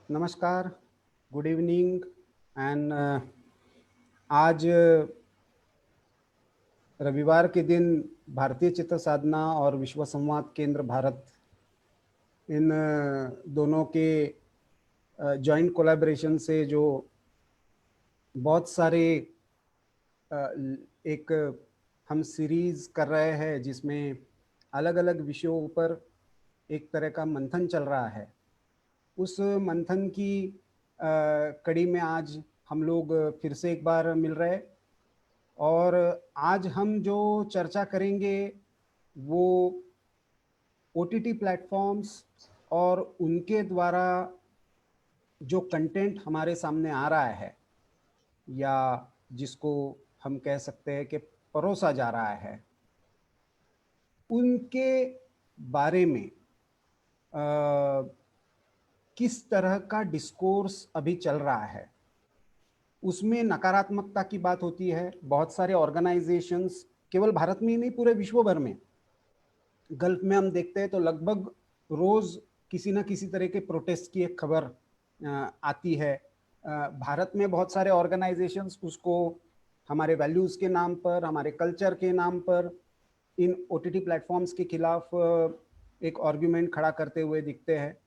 नमस्कार, good evening and आज रविवार के दिन भारतीय चित्र साधना और विश्व संवाद केंद्र भारत इन दोनों के जॉइंट कोलैबोरेशन से जो बहुत सारे एक हम सीरीज कर रहे हैं जिसमें अलग अलग विषयों पर एक तरह का मंथन चल रहा है। उस मंथन की कड़ी में आज हम लोग फिर से एक बार मिल रहे हैं और आज हम जो चर्चा करेंगे वो ओटीटी प्लेटफॉर्म्स और उनके द्वारा जो कंटेंट हमारे सामने आ रहा है या जिसको हम कह सकते हैं कि परोसा जा रहा है, उनके बारे में किस तरह का डिस्कोर्स अभी चल रहा है। उसमें नकारात्मकता की बात होती है। बहुत सारे ऑर्गेनाइजेशंस केवल भारत में ही नहीं, पूरे विश्व भर में, गल्फ में हम देखते हैं तो लगभग रोज किसी ना किसी तरह के प्रोटेस्ट की एक खबर आती है। भारत में बहुत सारे ऑर्गेनाइजेशंस उसको हमारे वैल्यूज के नाम पर, हमारे कल्चर के नाम पर इन ओटीटी प्लेटफॉर्म्स के खिलाफ एक आर्गुमेंट खड़ा करते हुए दिखते हैं।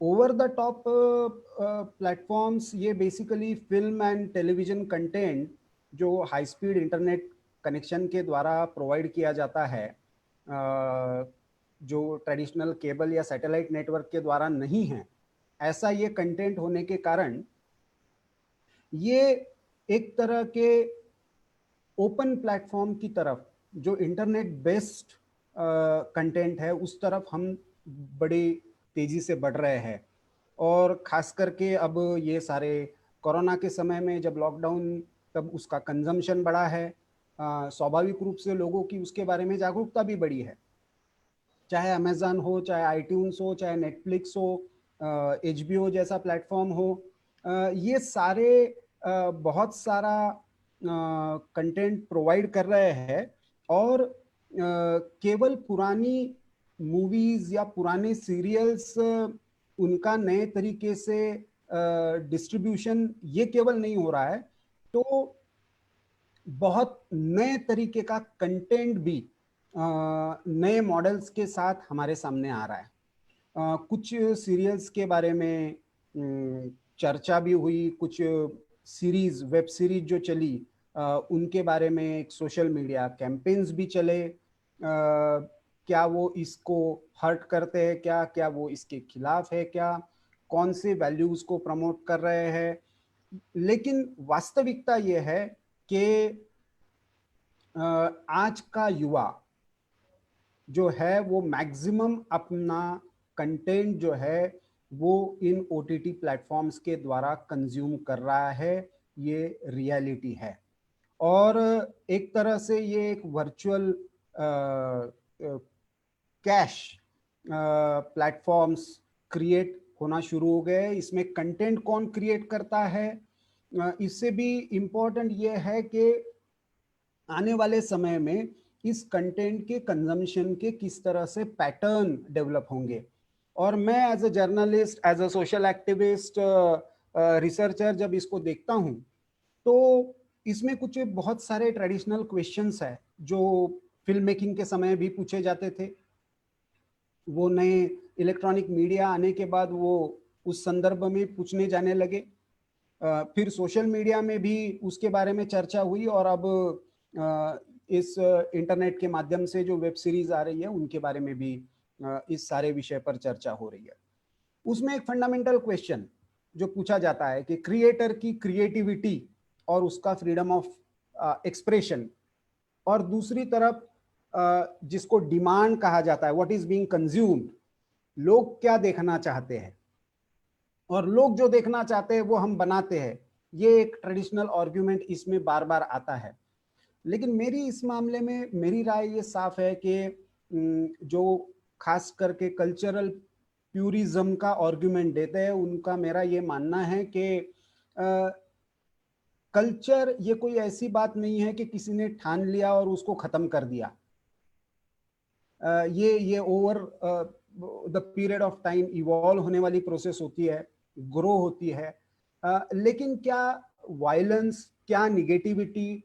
ओवर द टॉप प्लेटफॉर्म्स ये basically film and television content जो हाई स्पीड इंटरनेट कनेक्शन के द्वारा प्रोवाइड किया जाता है, जो ट्रेडिशनल केबल या सैटेलाइट नेटवर्क के द्वारा नहीं है, ऐसा ये कंटेंट होने के कारण ये एक तरह के ओपन प्लेटफॉर्म की तरफ, जो इंटरनेट बेस्ड कंटेंट है, उस तरफ हम बड़ी तेजी से बढ़ रहे हैं। और खास करके अब ये सारे कोरोना के समय में जब लॉकडाउन, तब उसका कंजम्पशन बढ़ा है। स्वाभाविक रूप से लोगों की उसके बारे में जागरूकता भी बढ़ी है। चाहे अमेजन हो, चाहे आईट्यून्स हो, चाहे नेटफ्लिक्स हो, HBO जैसा प्लेटफॉर्म हो, ये सारे बहुत सारा कंटेंट प्रोवाइड कर रहे हैं। और केवल पुरानी मूवीज या पुराने सीरियल्स उनका नए तरीके से डिस्ट्रीब्यूशन ये केवल नहीं हो रहा है, तो बहुत नए तरीके का कंटेंट भी नए मॉडल्स के साथ हमारे सामने आ रहा है। कुछ सीरियल्स के बारे में चर्चा भी हुई, कुछ सीरीज, वेब सीरीज जो चली, उनके बारे में एक सोशल मीडिया कैंपेन्स भी चले। क्या वो इसको हर्ट करते हैं, क्या क्या वो इसके खिलाफ है, क्या कौन से वैल्यूज को प्रमोट कर रहे हैं। लेकिन वास्तविकता ये है कि आज का युवा जो है वो मैक्सिमम अपना कंटेंट जो है वो इन ओटीटी प्लेटफॉर्म्स के द्वारा कंज्यूम कर रहा है। ये रियलिटी है। और एक तरह से ये एक वर्चुअल कैश प्लेटफॉर्म्स क्रिएट होना शुरू हो गए। इसमें कंटेंट कौन क्रिएट करता है, इससे भी इम्पोर्टेंट ये है कि आने वाले समय में इस कंटेंट के कंजम्पशन के किस तरह से पैटर्न डेवलप होंगे। और मैं as a journalist, as a social activist, researcher जब इसको देखता हूं, तो इसमें कुछ बहुत सारे ट्रेडिशनल क्वेश्चंस है जो फिल्म मेकिंग के समय भी पूछे जाते थे। वो नए इलेक्ट्रॉनिक मीडिया आने के बाद वो उस संदर्भ में पूछने जाने लगे। फिर सोशल मीडिया में भी उसके बारे में चर्चा हुई और अब इस इंटरनेट के माध्यम से जो वेब सीरीज आ रही है उनके बारे में भी इस सारे विषय पर चर्चा हो रही है। उसमें एक फंडामेंटल क्वेश्चन जो पूछा जाता है कि क्रिएटर की क्रिएटिविटी और उसका फ्रीडम ऑफ एक्सप्रेशन, और दूसरी तरफ जिसको डिमांड कहा जाता है, व्हाट इज बीइंग कंज्यूम्ड, लोग क्या देखना चाहते हैं और लोग जो देखना चाहते हैं वो हम बनाते हैं। ये एक ट्रेडिशनल आर्ग्यूमेंट इसमें बार बार आता है। लेकिन मेरी इस मामले में मेरी राय ये साफ है कि जो खास करके कल्चरल प्यूरिज्म का आर्ग्यूमेंट देते हैं, उनका मेरा ये मानना है कि कल्चर ये कोई ऐसी बात नहीं है कि किसी ने ठान लिया और उसको खत्म कर दिया। ये over the period of time evolve होने वाली प्रोसेस होती है, ग्रो होती है, लेकिन क्या वायलेंस, क्या निगेटिविटी,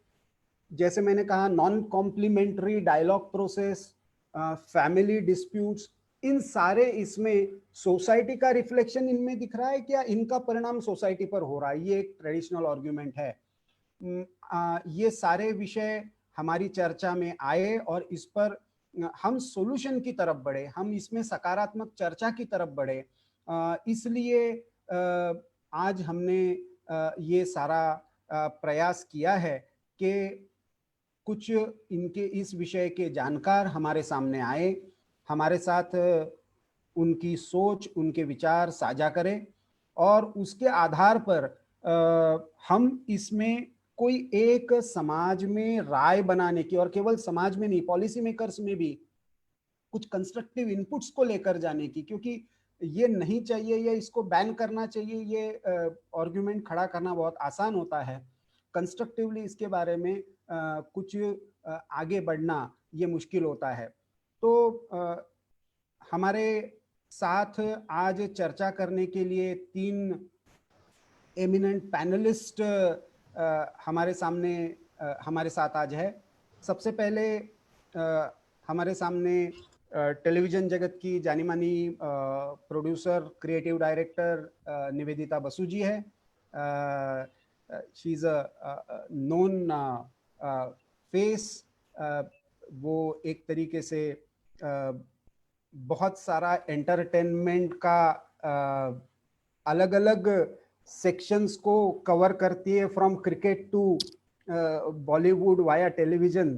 जैसे मैंने कहा non complimentary dialogue process, family disputes, इन सारे इसमें सोसाइटी का रिफ्लेक्शन इनमें दिख रहा है, क्या इनका परिणाम सोसाइटी पर हो रहा है? ये एक ट्रेडिशनल आर्ग्यूमेंट है। ये सारे विषय हमारी चर्चा में आए और इस पर हम सॉल्यूशन की तरफ बढ़े, हम इसमें सकारात्मक चर्चा की तरफ बढ़े। इसलिए आज हमने ये सारा प्रयास किया है कि कुछ इनके इस विषय के जानकार हमारे सामने आए, हमारे साथ उनकी सोच, उनके विचार साझा करें और उसके आधार पर हम इसमें कोई एक समाज में राय बनाने की, और केवल समाज में नहीं, पॉलिसी मेकर्स में भी कुछ कंस्ट्रक्टिव इनपुट्स को लेकर जाने की, क्योंकि ये नहीं चाहिए या इसको बैन करना चाहिए, ये आर्गुमेंट खड़ा करना बहुत आसान होता है। कंस्ट्रक्टिवली इसके बारे में कुछ आगे बढ़ना ये मुश्किल होता है। तो हमारे साथ आज चर्चा करने के लिए 3 एमिनेंट पैनलिस्ट हमारे सामने हमारे साथ आज है। सबसे पहले हमारे सामने टेलीविजन जगत की जानी मानी producer, creative director Nivedita Basu ji है। She is a known face. वो एक तरीके से बहुत सारा एंटरटेनमेंट का अलग अलग सेक्शंस को कवर करती है, from cricket to Bollywood via television.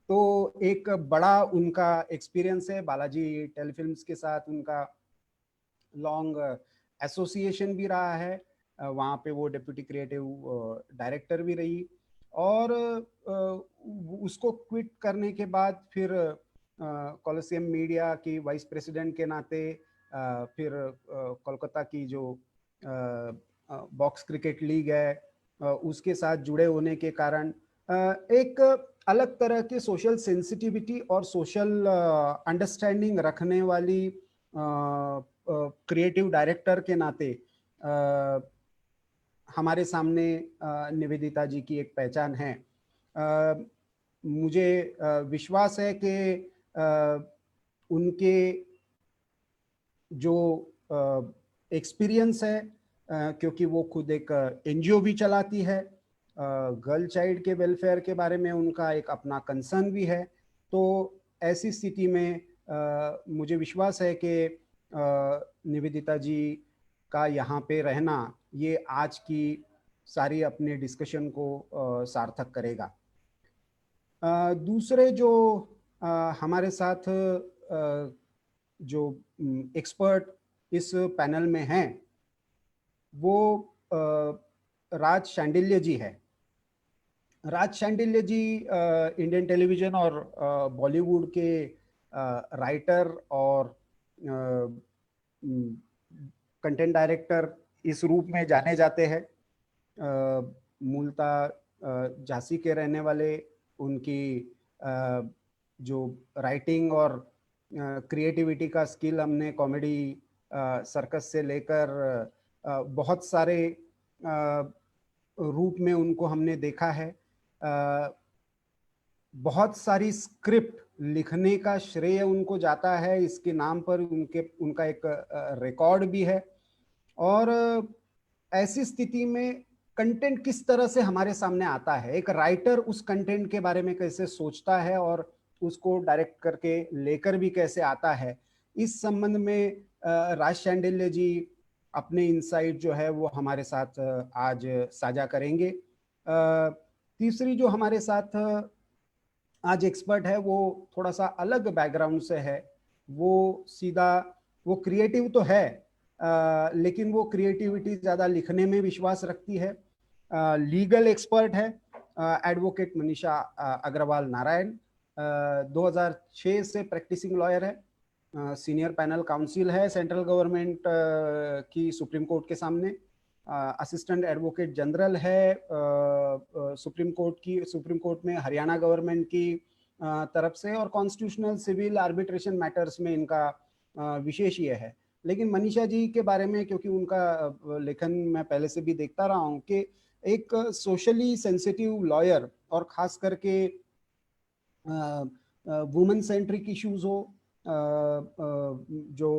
तो एक बड़ा उनका एक्सपीरियंस है, बालाजी टेलीफिल्म्स के साथ उनका लॉन्ग एसोसिएशन भी रहा है। वहाँ पे वो डिप्यूटी क्रिएटिव डायरेक्टर भी रही, और उसको क्विट करने के बाद फिर कॉलोसियम मीडिया की वाइस प्रेसिडेंट के नाते, फिर कोलकाता की जो बॉक्स क्रिकेट लीग है उसके साथ जुड़े होने के कारण एक अलग तरह की सोशल सेंसिटिविटी और सोशल अंडरस्टैंडिंग रखने वाली क्रिएटिव डायरेक्टर के नाते हमारे सामने निवेदिता जी की एक पहचान है। मुझे विश्वास है कि उनके जो एक्सपीरियंस है, क्योंकि वो खुद एक एनजीओ भी चलाती है, गर्ल चाइल्ड के वेलफेयर के बारे में उनका एक अपना कंसर्न भी है, तो ऐसी स्थिति में मुझे विश्वास है कि निवेदिता जी का यहाँ पे रहना ये आज की सारी अपने डिस्कशन को सार्थक करेगा। दूसरे जो हमारे साथ जो एक्सपर्ट इस पैनल में हैं वो राज शांडिल्य जी है। राज शांडिल्य जी इंडियन टेलीविजन और बॉलीवुड के राइटर और कंटेंट डायरेक्टर इस रूप में जाने जाते हैं। मूलतः झांसी के रहने वाले, उनकी जो राइटिंग और क्रिएटिविटी का स्किल हमने कॉमेडी सर्कस से लेकर बहुत सारे रूप में उनको हमने देखा है। बहुत सारी स्क्रिप्ट लिखने का श्रेय उनको जाता है, इसके नाम पर उनका एक रिकॉर्ड भी है। और ऐसी स्थिति में कंटेंट किस तरह से हमारे सामने आता है, एक राइटर उस कंटेंट के बारे में कैसे सोचता है और उसको डायरेक्ट करके लेकर भी कैसे आता है, इस संबंध में राज शांडिल्य जी अपने इनसाइट जो है वो हमारे साथ आज साझा करेंगे। तीसरी जो हमारे साथ आज एक्सपर्ट है वो थोड़ा सा अलग बैकग्राउंड से है। वो सीधा, वो क्रिएटिव तो है लेकिन वो क्रिएटिविटी ज़्यादा लिखने में विश्वास रखती है। लीगल एक्सपर्ट है, एडवोकेट मनीषा अग्रवाल नारायण। 2006 से प्रैक्टिसिंग लॉयर है, सीनियर पैनल काउंसिल है सेंट्रल गवर्नमेंट की सुप्रीम कोर्ट के सामने, असिस्टेंट एडवोकेट जनरल है सुप्रीम कोर्ट में हरियाणा गवर्नमेंट की तरफ से, और कॉन्स्टिट्यूशनल सिविल आर्बिट्रेशन मैटर्स में इनका विशेष ये है। लेकिन मनीषा जी के बारे में, क्योंकि उनका लेखन मैं पहले से भी देखता रहा हूँ कि एक सोशली सेंसिटिव लॉयर, और खास करके वुमेन सेंट्रिक इश्यूज हो, जो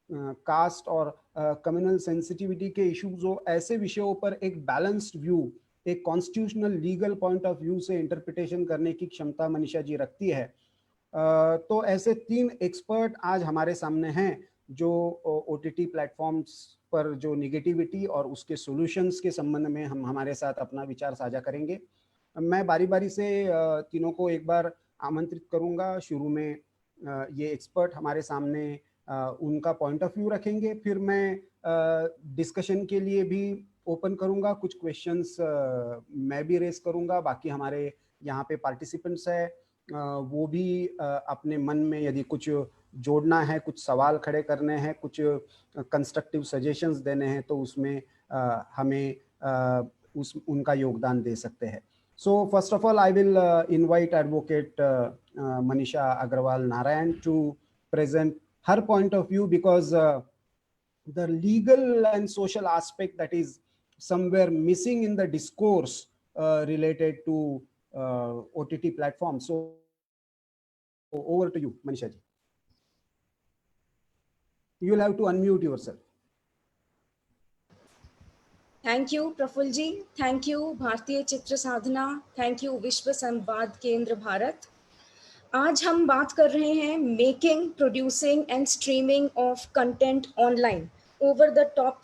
कास्ट और कम्युनल सेंसिटिविटी के इश्यूज हो, ऐसे विषयों पर एक बैलेंस्ड व्यू, एक constitutional legal point of view से इंटरप्रिटेशन करने की क्षमता मनीषा जी रखती है। तो ऐसे 3 एक्सपर्ट आज हमारे सामने हैं जो ओटीटी प्लेटफॉर्म्स पर जो निगेटिविटी और उसके सॉल्यूशंस के संबंध में हम हमारे साथ अपना विचार साझा करेंगे। मैं बारी बारी से तीनों को एक बार आमंत्रित करूंगा। शुरू में ये एक्सपर्ट हमारे सामने उनका पॉइंट ऑफ व्यू रखेंगे, फिर मैं डिस्कशन के लिए भी ओपन करूंगा, कुछ क्वेश्चंस मैं भी रेस करूंगा, बाकी हमारे यहाँ पे पार्टिसिपेंट्स है वो भी अपने मन में यदि कुछ जोड़ना है, कुछ सवाल खड़े करने हैं, कुछ कंस्ट्रक्टिव सजेशंस देने हैं, तो उसमें हमें उनका योगदान दे सकते हैं। So first of all, I will invite Advocate Manisha Agrawal Narayan to present her point of view, because the legal and social aspect that is somewhere missing in the discourse related to OTT platforms. So over to you, Manisha ji. You will have to unmute yourself. Thank you Prafull ji, thank you Bharatiya Chitra Sadhana, thank you विश्व संवाद केंद्र भारत। आज हम बात कर रहे हैं making, producing and streaming of content online over the top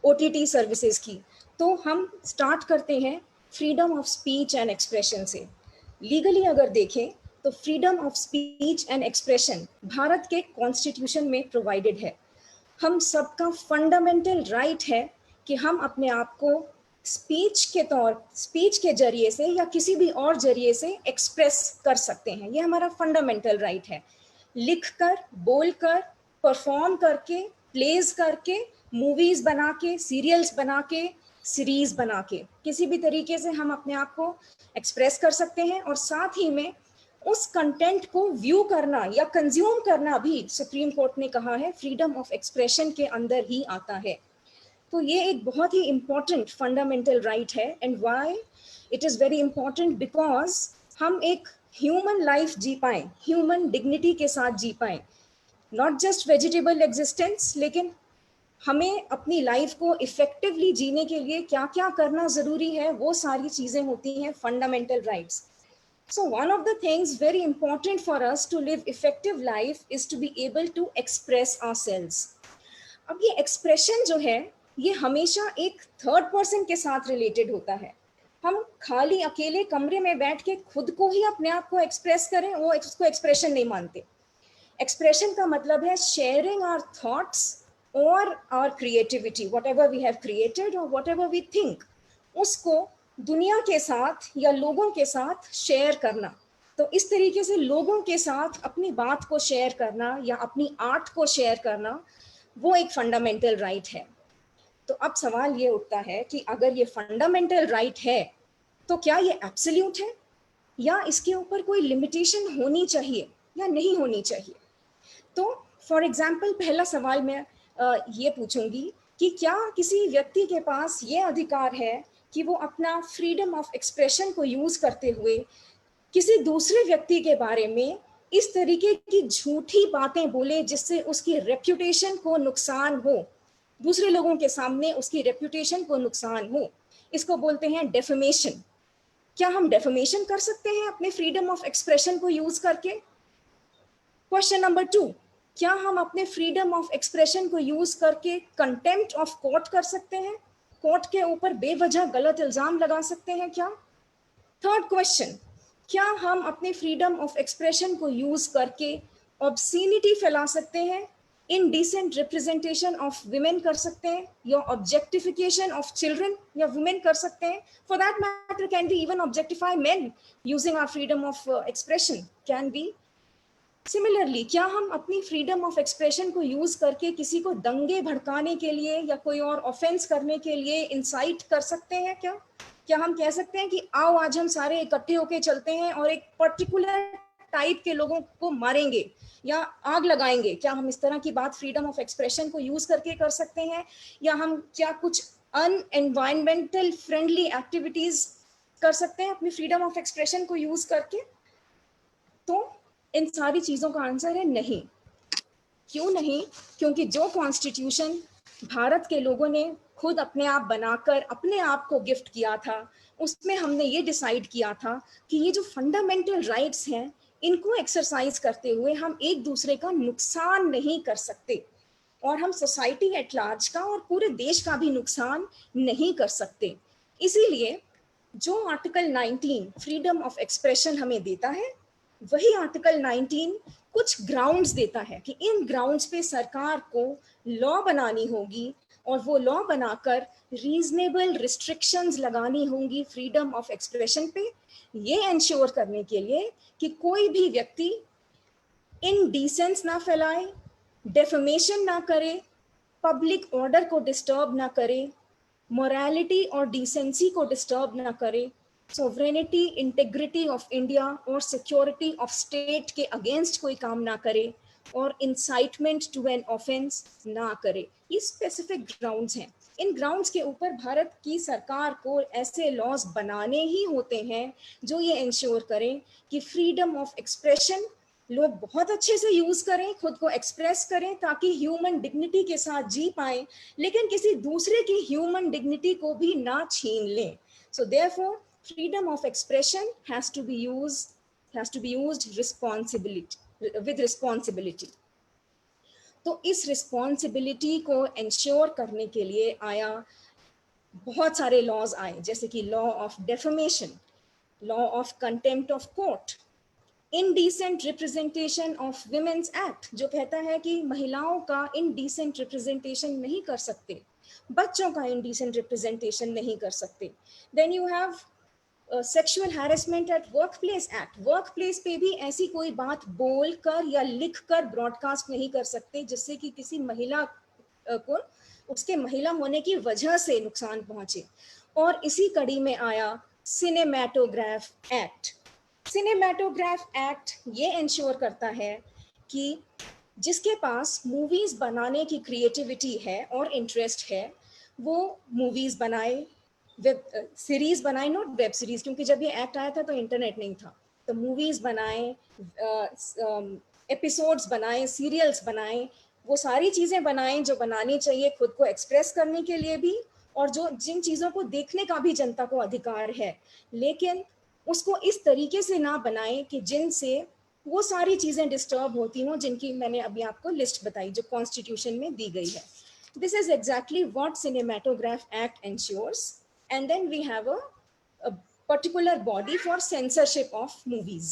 OTT services की। तो हम स्टार्ट करते हैं freedom of speech and expression से। लीगली अगर देखें तो freedom of speech and expression Bharat के कॉन्स्टिट्यूशन में प्रोवाइडेड है। हम सबका फंडामेंटल राइट है कि हम अपने आप को स्पीच के जरिए से या किसी भी और जरिए से एक्सप्रेस कर सकते हैं। ये हमारा फंडामेंटल राइट है। लिखकर, बोलकर, परफॉर्म करके, प्लेज करके, मूवीज बना के, सीरियल्स बना के, सीरीज बना के, किसी भी तरीके से हम अपने आप को एक्सप्रेस कर सकते हैं। और साथ ही में उस कंटेंट को व्यू करना या कंज्यूम करना भी सुप्रीम कोर्ट ने कहा है फ्रीडम ऑफ एक्सप्रेशन के अंदर ही आता है। तो ये एक बहुत ही इंपॉर्टेंट फंडामेंटल राइट है। And why it is very important, because हम एक ह्यूमन लाइफ जी पाएँ, ह्यूमन डिग्निटी के साथ जी पाएँ, नॉट जस्ट वेजिटेबल एग्जिस्टेंस, लेकिन हमें अपनी लाइफ को इफेक्टिवली जीने के लिए क्या क्या करना ज़रूरी है, वो सारी चीज़ें होती हैं fundamental rights. So one of the things very important for us to live effective life is to be able to express ourselves. अब ये एक्सप्रेशन जो है ये हमेशा एक थर्ड पर्सन के साथ रिलेटेड होता है। हम खाली अकेले कमरे में बैठ के खुद को ही अपने आप को एक्सप्रेस करें, वो उसको एक्सप्रेशन नहीं मानते। एक्सप्रेशन का मतलब है शेयरिंग आवर थॉट्स और our creativity, whatever we have created और व्हाटएवर वी थिंक, उसको दुनिया के साथ या लोगों के साथ शेयर करना। तो इस तरीके से लोगों के साथ अपनी बात को शेयर करना या अपनी आर्ट को शेयर करना, वो एक फंडामेंटल राइट है। तो अब सवाल ये उठता है कि अगर ये फंडामेंटल राइट है तो क्या ये एब्सोल्यूट है या इसके ऊपर कोई लिमिटेशन होनी चाहिए या नहीं होनी चाहिए? तो फॉर एग्जाम्पल पहला सवाल मैं ये पूछूंगी कि क्या किसी व्यक्ति के पास ये अधिकार है कि वो अपना फ्रीडम ऑफ एक्सप्रेशन को यूज करते हुए किसी दूसरे व्यक्ति के बारे में इस तरीके की झूठी बातें बोले जिससे उसकी रेप्यूटेशन को नुकसान हो, दूसरे लोगों के सामने उसकी रेप्यूटेशन को नुकसान हो? इसको बोलते हैं डेफेमेशन। क्या हम डेफेमेशन कर सकते हैं अपने फ्रीडम ऑफ एक्सप्रेशन को यूज करके? क्वेश्चन नंबर 2, क्या हम अपने फ्रीडम ऑफ एक्सप्रेशन को यूज करके कंटेम्प्ट ऑफ कोर्ट कर सकते हैं? कोर्ट के ऊपर बेवजह गलत इल्जाम लगा सकते हैं क्या? थर्ड क्वेश्चन, क्या हम अपने फ्रीडम ऑफ एक्सप्रेशन को यूज करके ऑब्सीनिटी फैला सकते हैं, इनडिसेंट रिप्रेजेंटेशन ऑफ वुमेन कर सकते हैं, या ऑब्जेक्टिफिकेशन ऑफ चिल्ड्रन या वुमेन कर सकते हैं? For that matter can be even objectify men using our freedom of expression, can be. Similarly, क्या हम अपनी फ्रीडम ऑफ एक्सप्रेशन को यूज करके किसी को दंगे भड़काने के लिए या कोई और ऑफेंस करने के लिए इंसाइट कर सकते हैं क्या हम कह सकते हैं कि आओ आज हम सारे इकट्ठे होके चलते हैं और एक पर्टिकुलर टाइप के लोगों को मारेंगे या आग लगाएंगे, क्या हम इस तरह की बात फ्रीडम ऑफ एक्सप्रेशन को यूज करके कर सकते हैं? या हम क्या कुछ एनवायरमेंटल फ्रेंडली एक्टिविटीज कर सकते हैं अपनी फ्रीडम ऑफ एक्सप्रेशन को यूज करके? तो इन सारी चीजों का आंसर है नहीं। क्यों नहीं? क्योंकि जो कॉन्स्टिट्यूशन भारत के लोगों ने खुद अपने आप बनाकर अपने आप को गिफ्ट किया था, उसमें हमने ये डिसाइड किया था कि ये जो फंडामेंटल राइट्स हैं, इनको एक्सरसाइज करते हुए हम एक दूसरे का नुकसान नहीं कर सकते, और हम सोसाइटी एट लार्ज का और पूरे देश का भी नुकसान नहीं कर सकते। इसीलिए जो आर्टिकल 19 फ्रीडम ऑफ एक्सप्रेशन हमें देता है, वही आर्टिकल 19 कुछ ग्राउंड्स देता है कि इन ग्राउंड्स पे सरकार को लॉ बनानी होगी, और वो लॉ बनाकर रीजनेबल रिस्ट्रिक्शंस लगानी होंगी फ्रीडम ऑफ एक्सप्रेशन पे, ये इंश्योर करने के लिए कि कोई भी व्यक्ति इनडिसेंस ना फैलाए, डेफमेशन ना करे, पब्लिक ऑर्डर को डिस्टर्ब ना करे, मोरालिटी और डिसेंसी को डिस्टर्ब ना करे, सोवरेनिटी, इंटेग्रिटी ऑफ इंडिया और सिक्योरिटी ऑफ स्टेट के अगेंस्ट कोई काम ना करे, और इंसाइटमेंट टू एन ऑफेंस ना करे। ये स्पेसिफिक ग्राउंड्स हैं। इन ग्राउंड्स के ऊपर भारत की सरकार को ऐसे लॉज बनाने ही होते हैं जो ये इंश्योर करें कि फ्रीडम ऑफ एक्सप्रेशन लोग बहुत अच्छे से यूज करें, खुद को एक्सप्रेस करें ताकि ह्यूमन डिग्निटी के साथ जी पाएं, लेकिन किसी दूसरे की ह्यूमन डिग्निटी को भी ना छीन लें। So therefore freedom of expression has to be used with responsibility. तो इस रिस्पॉन्सिबिलिटी को इंश्योर करने के लिए बहुत सारे लॉज आए, जैसे कि law of defamation, law of contempt of court, indecent representation of women's act, जो कहता है कि महिलाओं का इनडिसेंट रिप्रेजेंटेशन नहीं कर सकते, बच्चों का इनडिसेंट रिप्रेजेंटेशन नहीं कर सकते। Then you have sexual harassment at work place act. Work place पे भी ऐसी कोई बात बोल कर या लिख कर ब्रॉडकास्ट नहीं कर सकते जिससे कि किसी महिला को उसके महिला होने की वजह से नुकसान पहुंचे। और इसी कड़ी में आया सिनेमैटोग्राफ एक्ट। सिनेमैटोग्राफ एक्ट ये इंश्योर करता है कि जिसके पास मूवीज बनाने की क्रिएटिविटी है और इंटरेस्ट है, वो मूवीज बनाए, वेब सीरीज बनाए, नॉट वेब सीरीज, क्योंकि जब ये एक्ट आया था तो इंटरनेट नहीं था। तो मूवीज बनाए, एपिसोड्स बनाए, सीरियल्स बनाए, वो सारी चीजें बनाएं जो बनानी चाहिए खुद को एक्सप्रेस करने के लिए भी, और जो जिन चीजों को देखने का भी जनता को अधिकार है, लेकिन उसको इस तरीके से ना बनाएं कि जिनसे वो सारी चीजें डिस्टर्ब होती हों जिनकी मैंने अभी आपको लिस्ट बताई जो कॉन्स्टिट्यूशन में दी गई है। This is exactly what cinematograph act ensures. And then we have a particular body for censorship of movies.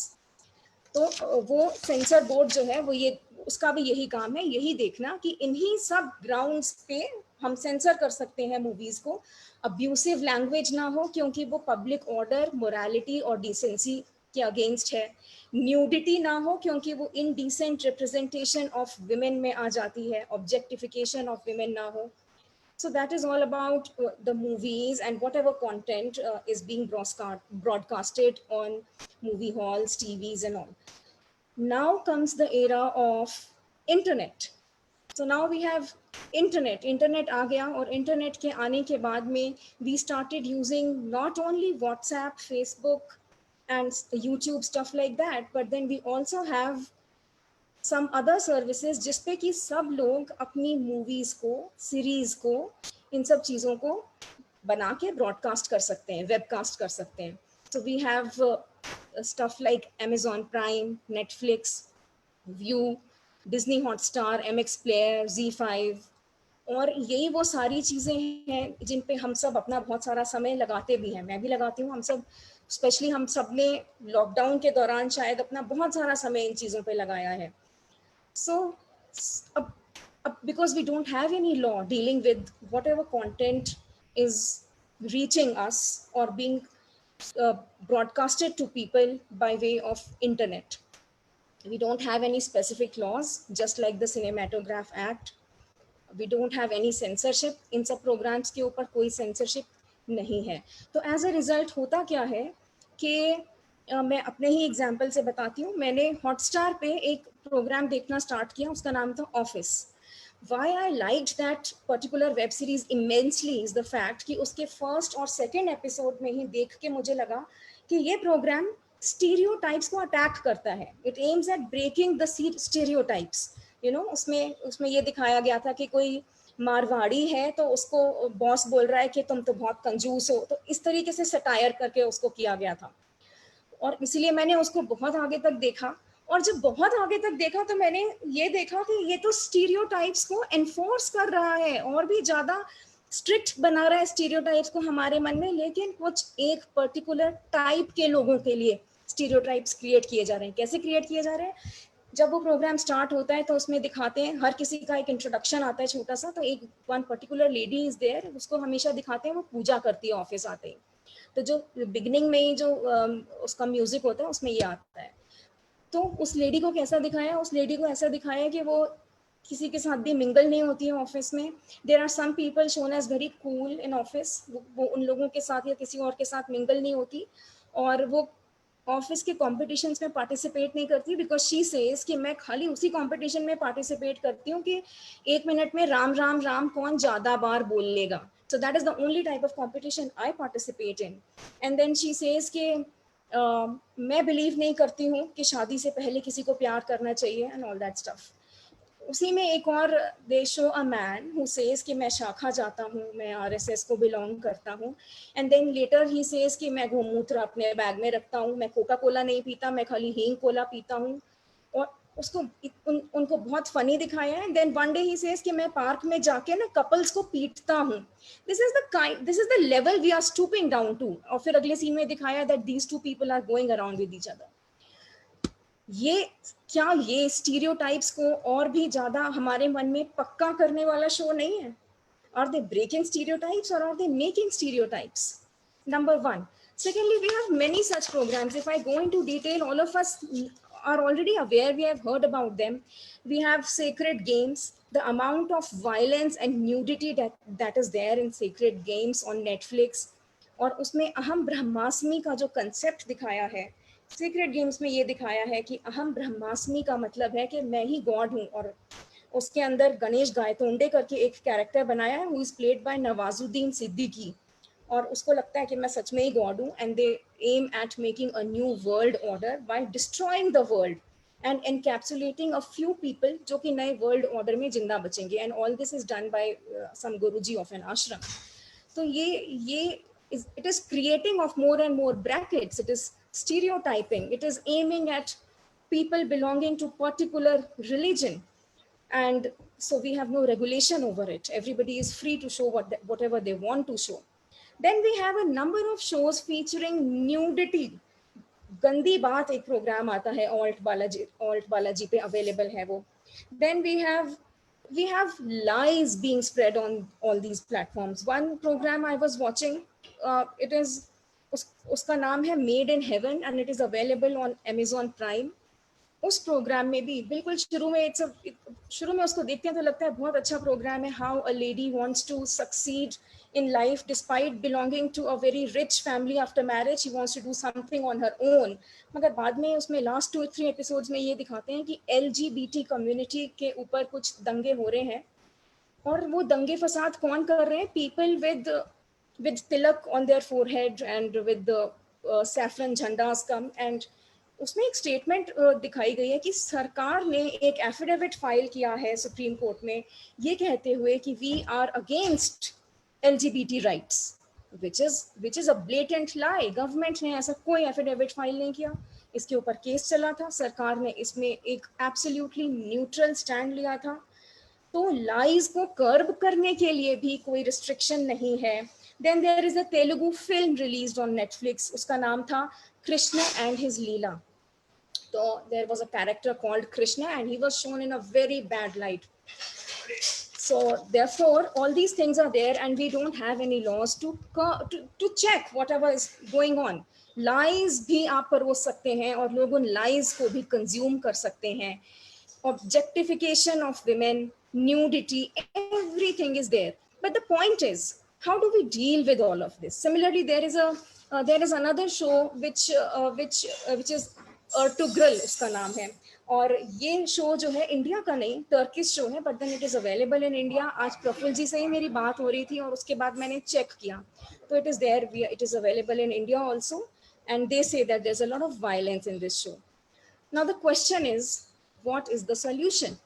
तो वो सेंसर बोर्ड जो है वो ये उसका भी यही काम है, यही देखना कि इन्हीं सब ग्राउंड्स पे हम सेंसर कर सकते हैं मूवीज को। अब्यूसिव लैंग्वेज ना हो क्योंकि वो पब्लिक ऑर्डर, मोरालिटी और डिसेंसी के अगेंस्ट है। न्यूडिटी ना हो क्योंकि वो इनडिसेंट रिप्रेजेंटेशन ऑफ विमेन में आ जाती है। ऑब्जेक्टिफिकेशन ऑफ विमेन ना हो। So that is all about the movies and whatever content is being broadcasted on movie halls, TVs and all. Now comes the era of internet. So now we have internet. Internet आ गया, और internet के आने के बाद में we started using not only WhatsApp, Facebook and YouTube, stuff like that, but then we also have some other services जिसपे कि सब लोग अपनी मूवीज को, सीरीज को, इन सब चीज़ों को बना के ब्रॉडकास्ट कर सकते हैं, वेबकास्ट कर सकते हैं। So we have stuff like Amazon Prime, Netflix, View, Disney Hotstar, MX Player, Z5, और यही वो सारी चीज़ें हैं जिन पे हम सब अपना बहुत सारा समय लगाते भी हैं। मैं भी लगाती हूँ, हम सब, स्पेशली हम सब ने लॉकडाउन के दौरान शायद अपना बहुत सारा समय इन चीज़ों पे लगाया है। So because we don't have any law dealing with whatever content is reaching us or being broadcasted to people by way of internet, we don't have any specific laws, just like the Cinematograph Act. We don't have any censorship. इन सब programs के ऊपर कोई censorship नहीं है। तो as a result होता क्या है कि मैं अपने ही एग्जाम्पल से बताती हूँ. मैंने हॉटस्टार पे एक प्रोग्राम देखना स्टार्ट किया, उसका नाम था office. Why I liked that particular web series immensely is the fact कि उसके फर्स्ट और सेकेंड एपिसोड में ही देख के मुझे लगा कि ये प्रोग्राम स्टीरियोटाइप्स को अटैक करता है. It aims at breaking the stereotypes. You know, उसमें उसमें ये दिखाया गया था कि कोई मारवाड़ी है तो उसको बॉस बोल रहा है कि तुम तो बहुत कंजूस हो, तो इस तरीके से सटायर करके उसको किया गया था. और इसीलिए मैंने उसको बहुत आगे तक देखा. और जब बहुत आगे तक देखा तो मैंने ये देखा कि ये तो स्टीरियोटाइप्स को एनफोर्स कर रहा है और भी ज्यादा स्ट्रिक्ट बना रहा है स्टीरियोटाइप्स को हमारे मन में, लेकिन कुछ एक पर्टिकुलर टाइप के लोगों के लिए स्टीरियोटाइप्स क्रिएट किए जा रहे हैं. कैसे क्रिएट किए जा रहे हैं? जब वो प्रोग्राम स्टार्ट होता है तो उसमें दिखाते हैं, हर किसी का एक इंट्रोडक्शन आता है छोटा सा, तो एक one particular lady is there, उसको हमेशा दिखाते हैं वो पूजा करती है ऑफिस आते ही. तो जो बिगिनिंग में ही जो उसका म्यूजिक होता है उसमें ये आता है. तो उस लेडी को कैसा दिखाया? उस लेडी को ऐसा दिखाया कि वो किसी के साथ भी मिंगल नहीं होती है ऑफिस में. There are some people shown as very cool in office. वो उन लोगों के साथ या किसी और के साथ मिंगल नहीं होती, और वो ऑफिस के कॉम्पिटिशन्स में पार्टिसिपेट नहीं करती, बिकॉज शी सेज कि मैं खाली उसी कॉम्पिटिशन में पार्टिसिपेट करती हूँ कि 1 मिनट में राम राम राम कौन ज़्यादा बार बोल लेगा. So that is the only type of competition I participate in. And then she says कि मैं बिलीव नहीं करती हूँ कि शादी से पहले किसी को प्यार करना चाहिए and all that stuff. उसी में एक और दे show a man who says कि मैं शाखा जाता हूँ, मैं आरएसएस को बिलोंग करता हूँ. And then later he says कि मैं गोमूत्र अपने बैग में रखता हूँ, मैं कोका कोला नहीं पीता, मैं खाली हींग कोला पीता हूँ. और उसको उनको बहुत फनी दिखाया है. Then one day he says कि मैं पार्क में जाके ना कपल्स को पीटता हूँ. This is the level we are stooping down to. और फिर अगले सीन में दिखाया that these two people are going around with each other. ये क्या ये स्टीरियोटाइप्स को और भी ज्यादा हमारे मन में पक्का करने वाला शो नहीं है? Are they breaking stereotypes or are they making stereotypes? Number one. Secondly, we have many such programs. If I go into detail, all of us are already aware, we have heard about them. We have Sacred Games, the amount of violence and nudity that is there in Sacred Games on Netflix. और उसमें अहम ब्रह्मास्मि का जो concept दिखाया है, secret games में ये दिखाया है कि अहम ब्रह्मास्मि का मतलब है कि मैं ही गॉड हूँ. और उसके अंदर गणेश गायतोंडे करके एक कैरेक्टर बनाया है, who is played by Nawazuddin Siddiqui. और उसको लगता है कि मैं सच में ही गॉड हूँ. And they aim at making a new world order by destroying the world and encapsulating a few people जो कि नए वर्ल्ड ऑर्डर में जिंदा बचेंगे. And all this is done by some guruji of an ashram. तो ये it is creating of more and more brackets. It is stereotyping. It is aiming at people belonging to particular religion. And so we have no regulation over it. Everybody is free to show whatever they want to show. Then we have a number of shows featuring nudity. गंदी बात एक programme आता है alt Balaji पे available है वो. Then we have lies being spread on all these platforms. One program I was watching, it is उसका नाम है Made in Heaven and it is available on Amazon Prime. उस प्रोग्राम में भी बिल्कुल शुरू में उसको देखते हैं तो लगता है बहुत अच्छा प्रोग्राम है. How a lady wants to succeed in life despite belonging to a very rich family. After marriage she wants to do something on her own. मगर बाद में उसमें लास्ट 2-3 एपिसोड्स में ये दिखाते हैं कि LGBT कम्युनिटी के ऊपर कुछ दंगे हो रहे हैं. और वो दंगे फसाद कौन कर रहे हैं? People with tilak on their forehead and with the saffron झंडास come. And उसमें एक स्टेटमेंट दिखाई गई है कि सरकार ने एक एफिडेविट फाइल किया है सुप्रीम कोर्ट में ये कहते हुए कि we are against LGBT rights, which is a blatant lie. Government ने ऐसा कोई एफिडेविट फाइल नहीं किया. इसके ऊपर केस चला था, सरकार ने इसमें एक एब्सोल्युटली न्यूट्रल स्टैंड लिया था. तो लाइज को कर्ब करने के लिए भी कोई रिस्ट्रिक्शन नहीं है. Then there is a Telugu film released on Netflix, उसका नाम था कृष्ण एंड हिज लीला. तो there was a character called Krishna and he was shown in a very bad light. So therefore all these things are there and we don't have any laws to check whatever is going on. Lies भी आप परोस सकते हैं और लोग उन lies को भी consume कर सकते हैं. Objectification of women, nudity, everything is there. But the point is, how do we deal with all of this? Similarly, there is a there is another show which is Ertugrul उसका नाम है, और ये show जो है India का नहीं, Turkish show है, but then it is available in India. आज प्रफुल्ल जी से ही मेरी बात हो रही थी और उसके बाद मैंने चेक किया, तो it is there, it is available in India also, and they say that there's a lot of violence in this show. Now the question is, what is the solution?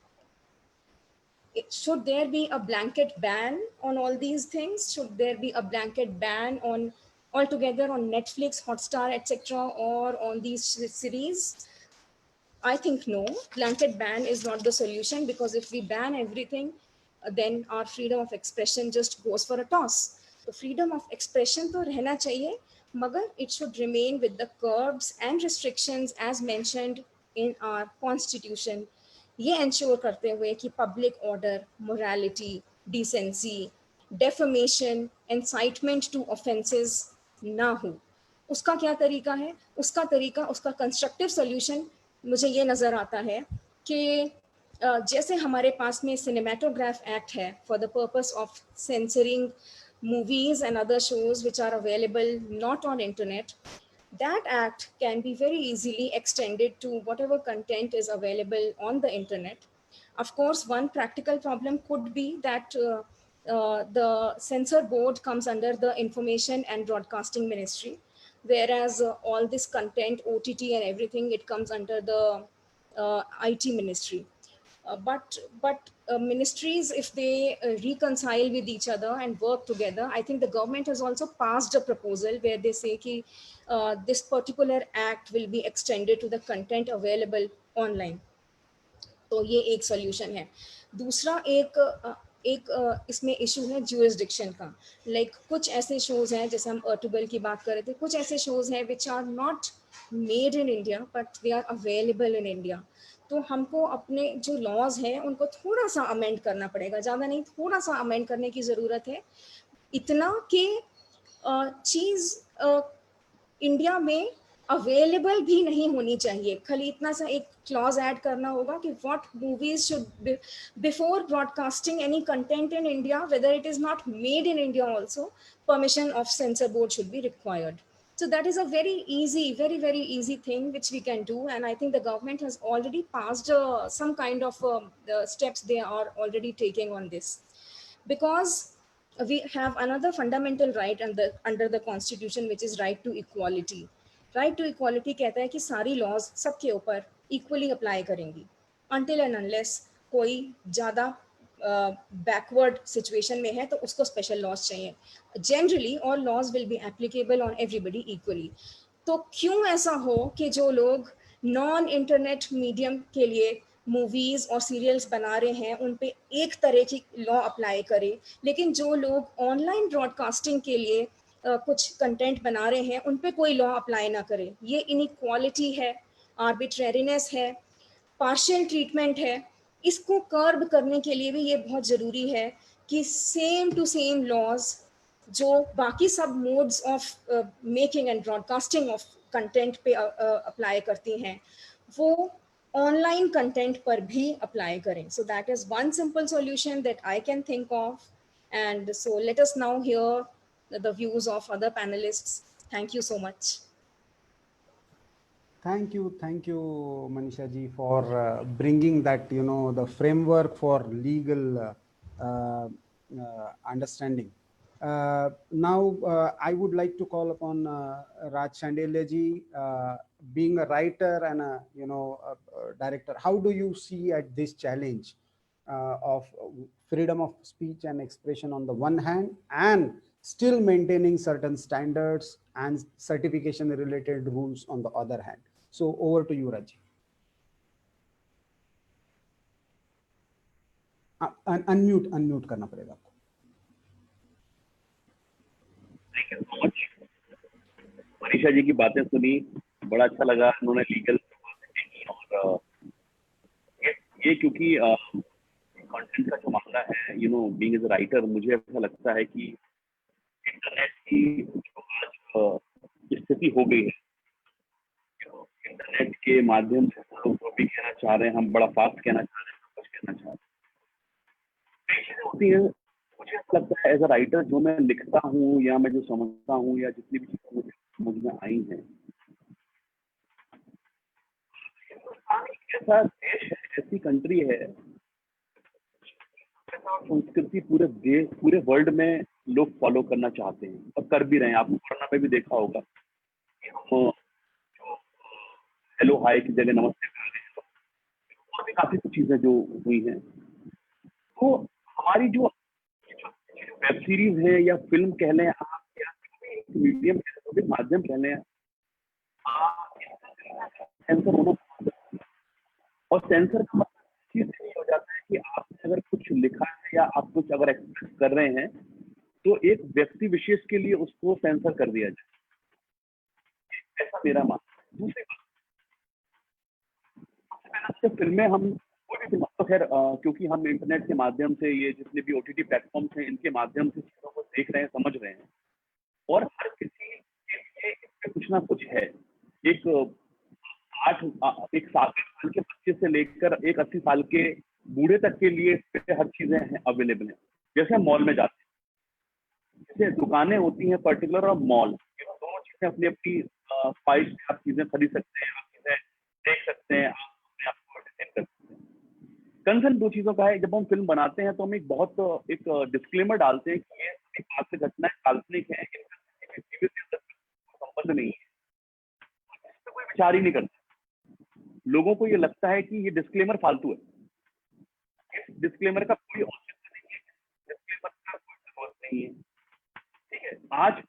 Should there be a blanket ban on all these things? Should there be a blanket ban on altogether on Netflix, Hotstar, etc., or on these series? I think no, blanket ban is not the solution, because if we ban everything, then our freedom of expression just goes for a toss. So freedom of expression to rehna chahiye, magar it should remain with the curbs and restrictions as mentioned in our constitution. ये ensure करते हुए कि public order, morality, decency, defamation, incitement to offenses ना हो. उसका क्या तरीका है? उसका तरीका, उसका कंस्ट्रक्टिव सॉल्यूशन मुझे ये नज़र आता है कि जैसे हमारे पास में सिनेमेटोग्राफ एक्ट है for the purpose of censoring movies and other shows which are available not on internet, that act can be very easily extended to whatever content is available on the internet. Of course, one practical problem could be that the censor board comes under the Information and Broadcasting Ministry, whereas all this content, OTT and everything, it comes under the IT ministry. But ministries, if they reconcile with each other and work together, I think the government has also passed a proposal where they say कि this particular act will be extended to the content available online. तो ये एक solution है. दूसरा एक इसमें issue है jurisdiction का. लाइक कुछ ऐसे शोज हैं, जैसे हम अर्टुगल की बात कर रहे थे, कुछ ऐसे शोज हैं which are not made in India but they are available in India. तो हमको अपने जो लॉज हैं उनको थोड़ा सा अमेंड करना पड़ेगा, ज़्यादा नहीं, थोड़ा सा अमेंड करने की ज़रूरत है. इतना कि चीज़ इंडिया में अवेलेबल भी नहीं होनी चाहिए. खाली इतना सा एक क्लॉज ऐड करना होगा कि what movies should before broadcasting any content in India, whether it is not made in India also, permission of sensor board should be required. So that is a very easy, very, very easy thing which we can do. And I think the government has already passed some kind of the steps they are already taking on this. Because we have another fundamental right under the constitution, which is right to equality. Right to equality कहता है कि सारी laws सबके ऊपर equally apply करेंगी, until and unless कोई ज़्यादा backward situation में है तो उसको स्पेशल लॉज चाहिए. Generally all laws will be applicable on everybody equally. तो क्यों ऐसा हो कि जो लोग नॉन इंटरनेट मीडियम के लिए मूवीज और सीरियल्स बना रहे हैं उन पे एक तरह की लॉ अप्लाई करे, लेकिन जो लोग ऑनलाइन ब्रॉडकास्टिंग के लिए कुछ कंटेंट बना रहे हैं उन पे कोई लॉ अप्लाई ना करे? ये इनइक्वालिटी है, आर्बिट्रेरीनेस है, पार्शियल ट्रीटमेंट है. इसको कर्ब करने के लिए भी ये बहुत ज़रूरी है कि सेम टू सेम लॉज जो बाकी सब modes of making and broadcasting of content पे अप्लाई करती हैं, वो ऑनलाइन कंटेंट पर भी अप्लाई करें. So that is one simple solution that I can think of. And so let us now here the views of other panellists. Thank you so much. Thank you, Manisha ji, for bringing that, the framework for legal understanding. Now, I would like to call upon Raj Shandelia ji, being a writer and a director. How do you see at this challenge of freedom of speech and expression on the one hand, and still maintaining certain standards and certification related rules on the other hand? So over to you, Raj. Unmute करना पड़ेगा आपको. Thank you so much. Manisha ji की बातें सुनी, बड़ा अच्छा लगा. उन्होंने लीगल और ये क्योंकि कंटेंट का जो मामला है, बीइंग एज अ राइटर, मुझे ऐसा लगता है कि इंटरनेट की आज स्थिति हो गई है, इंटरनेट के माध्यम से लोग जो भी कहना चाह रहे हैं, हम बड़ा फास्ट कहना चाह रहे हैं, कुछ कहना चाह रहे हैं, चीजें होती है. मुझे ऐसा लगता है एज अ राइटर, जो मैं लिखता हूँ या मैं जो समझता हूँ या जितनी भी चीजें मुझे समझ में आई हैं। हिंदुस्तान एक ऐसा देश है, ऐसी कंट्री है, संस्कृति पूरे देश, पूरे वर्ल्ड में लोग फॉलो करना चाहते हैं और कर भी रहे हैं। आपने कोरोना में भी देखा होगा कि हम हेलो हाय की जगह नमस्ते कर रहे हैं, और भी काफी कुछ चीजें जो हुई हैं। तो हमारी जो वेब सीरीज है या फिल्म कह लें आप, या मीडियम के माध्यम कह लें, सेंसर होना, और सेंसर का मतलब चीज नहीं हो जाता है कि आपने अगर कुछ लिखा है या आप कुछ अगर एक्सप्रेस कर रहे हैं तो एक व्यक्ति विशेष के लिए उसको सेंसर कर दिया जाए, ऐसा मेरा मानना है। दूसरी बात, फिल्में हम कोई भी फिल्म, तो खैर क्योंकि हम इंटरनेट के माध्यम से, ये जितने भी OTT प्लेटफॉर्म्स हैं, इनके माध्यम से चीजों को देख रहे हैं, समझ रहे हैं, और हर किसी के लिए इसमें कुछ ना कुछ है। एक 60 साल के बच्चे से लेकर एक 80 साल के बूढ़े तक के लिए हर चीजें हैं, अवेलेबल हैं। जैसे हम मॉल में जाते हैं, जैसे दुकानें होती हैं पर्टिकुलर, और मॉल, दोनों चीजें अपनी अपनी ख्वाहिश से आप चीजें खरीद सकते हैं, आप चीजें देख सकते हैं, आप अपने आप को entertain कर सकते हैं। कंसर्न दो चीजों का है। जब हम फिल्म बनाते हैं तो हम एक डिस्क्लेमर डालते हैं कि ये एक हास्य घटना है, काल्पनिक है, इनका किसी भी जीवित या दर्शक संबंध नहीं है, इस पर कोई विचार ही नहीं करता। लोगों को ये लगता है कि ये डिस्क्लेमर फालतू है, इस डिस्क्लेमर का कोई औचित्य नहीं है, डिस्क्लेमर का कोई जरूरत नहीं है। ठीक है, आज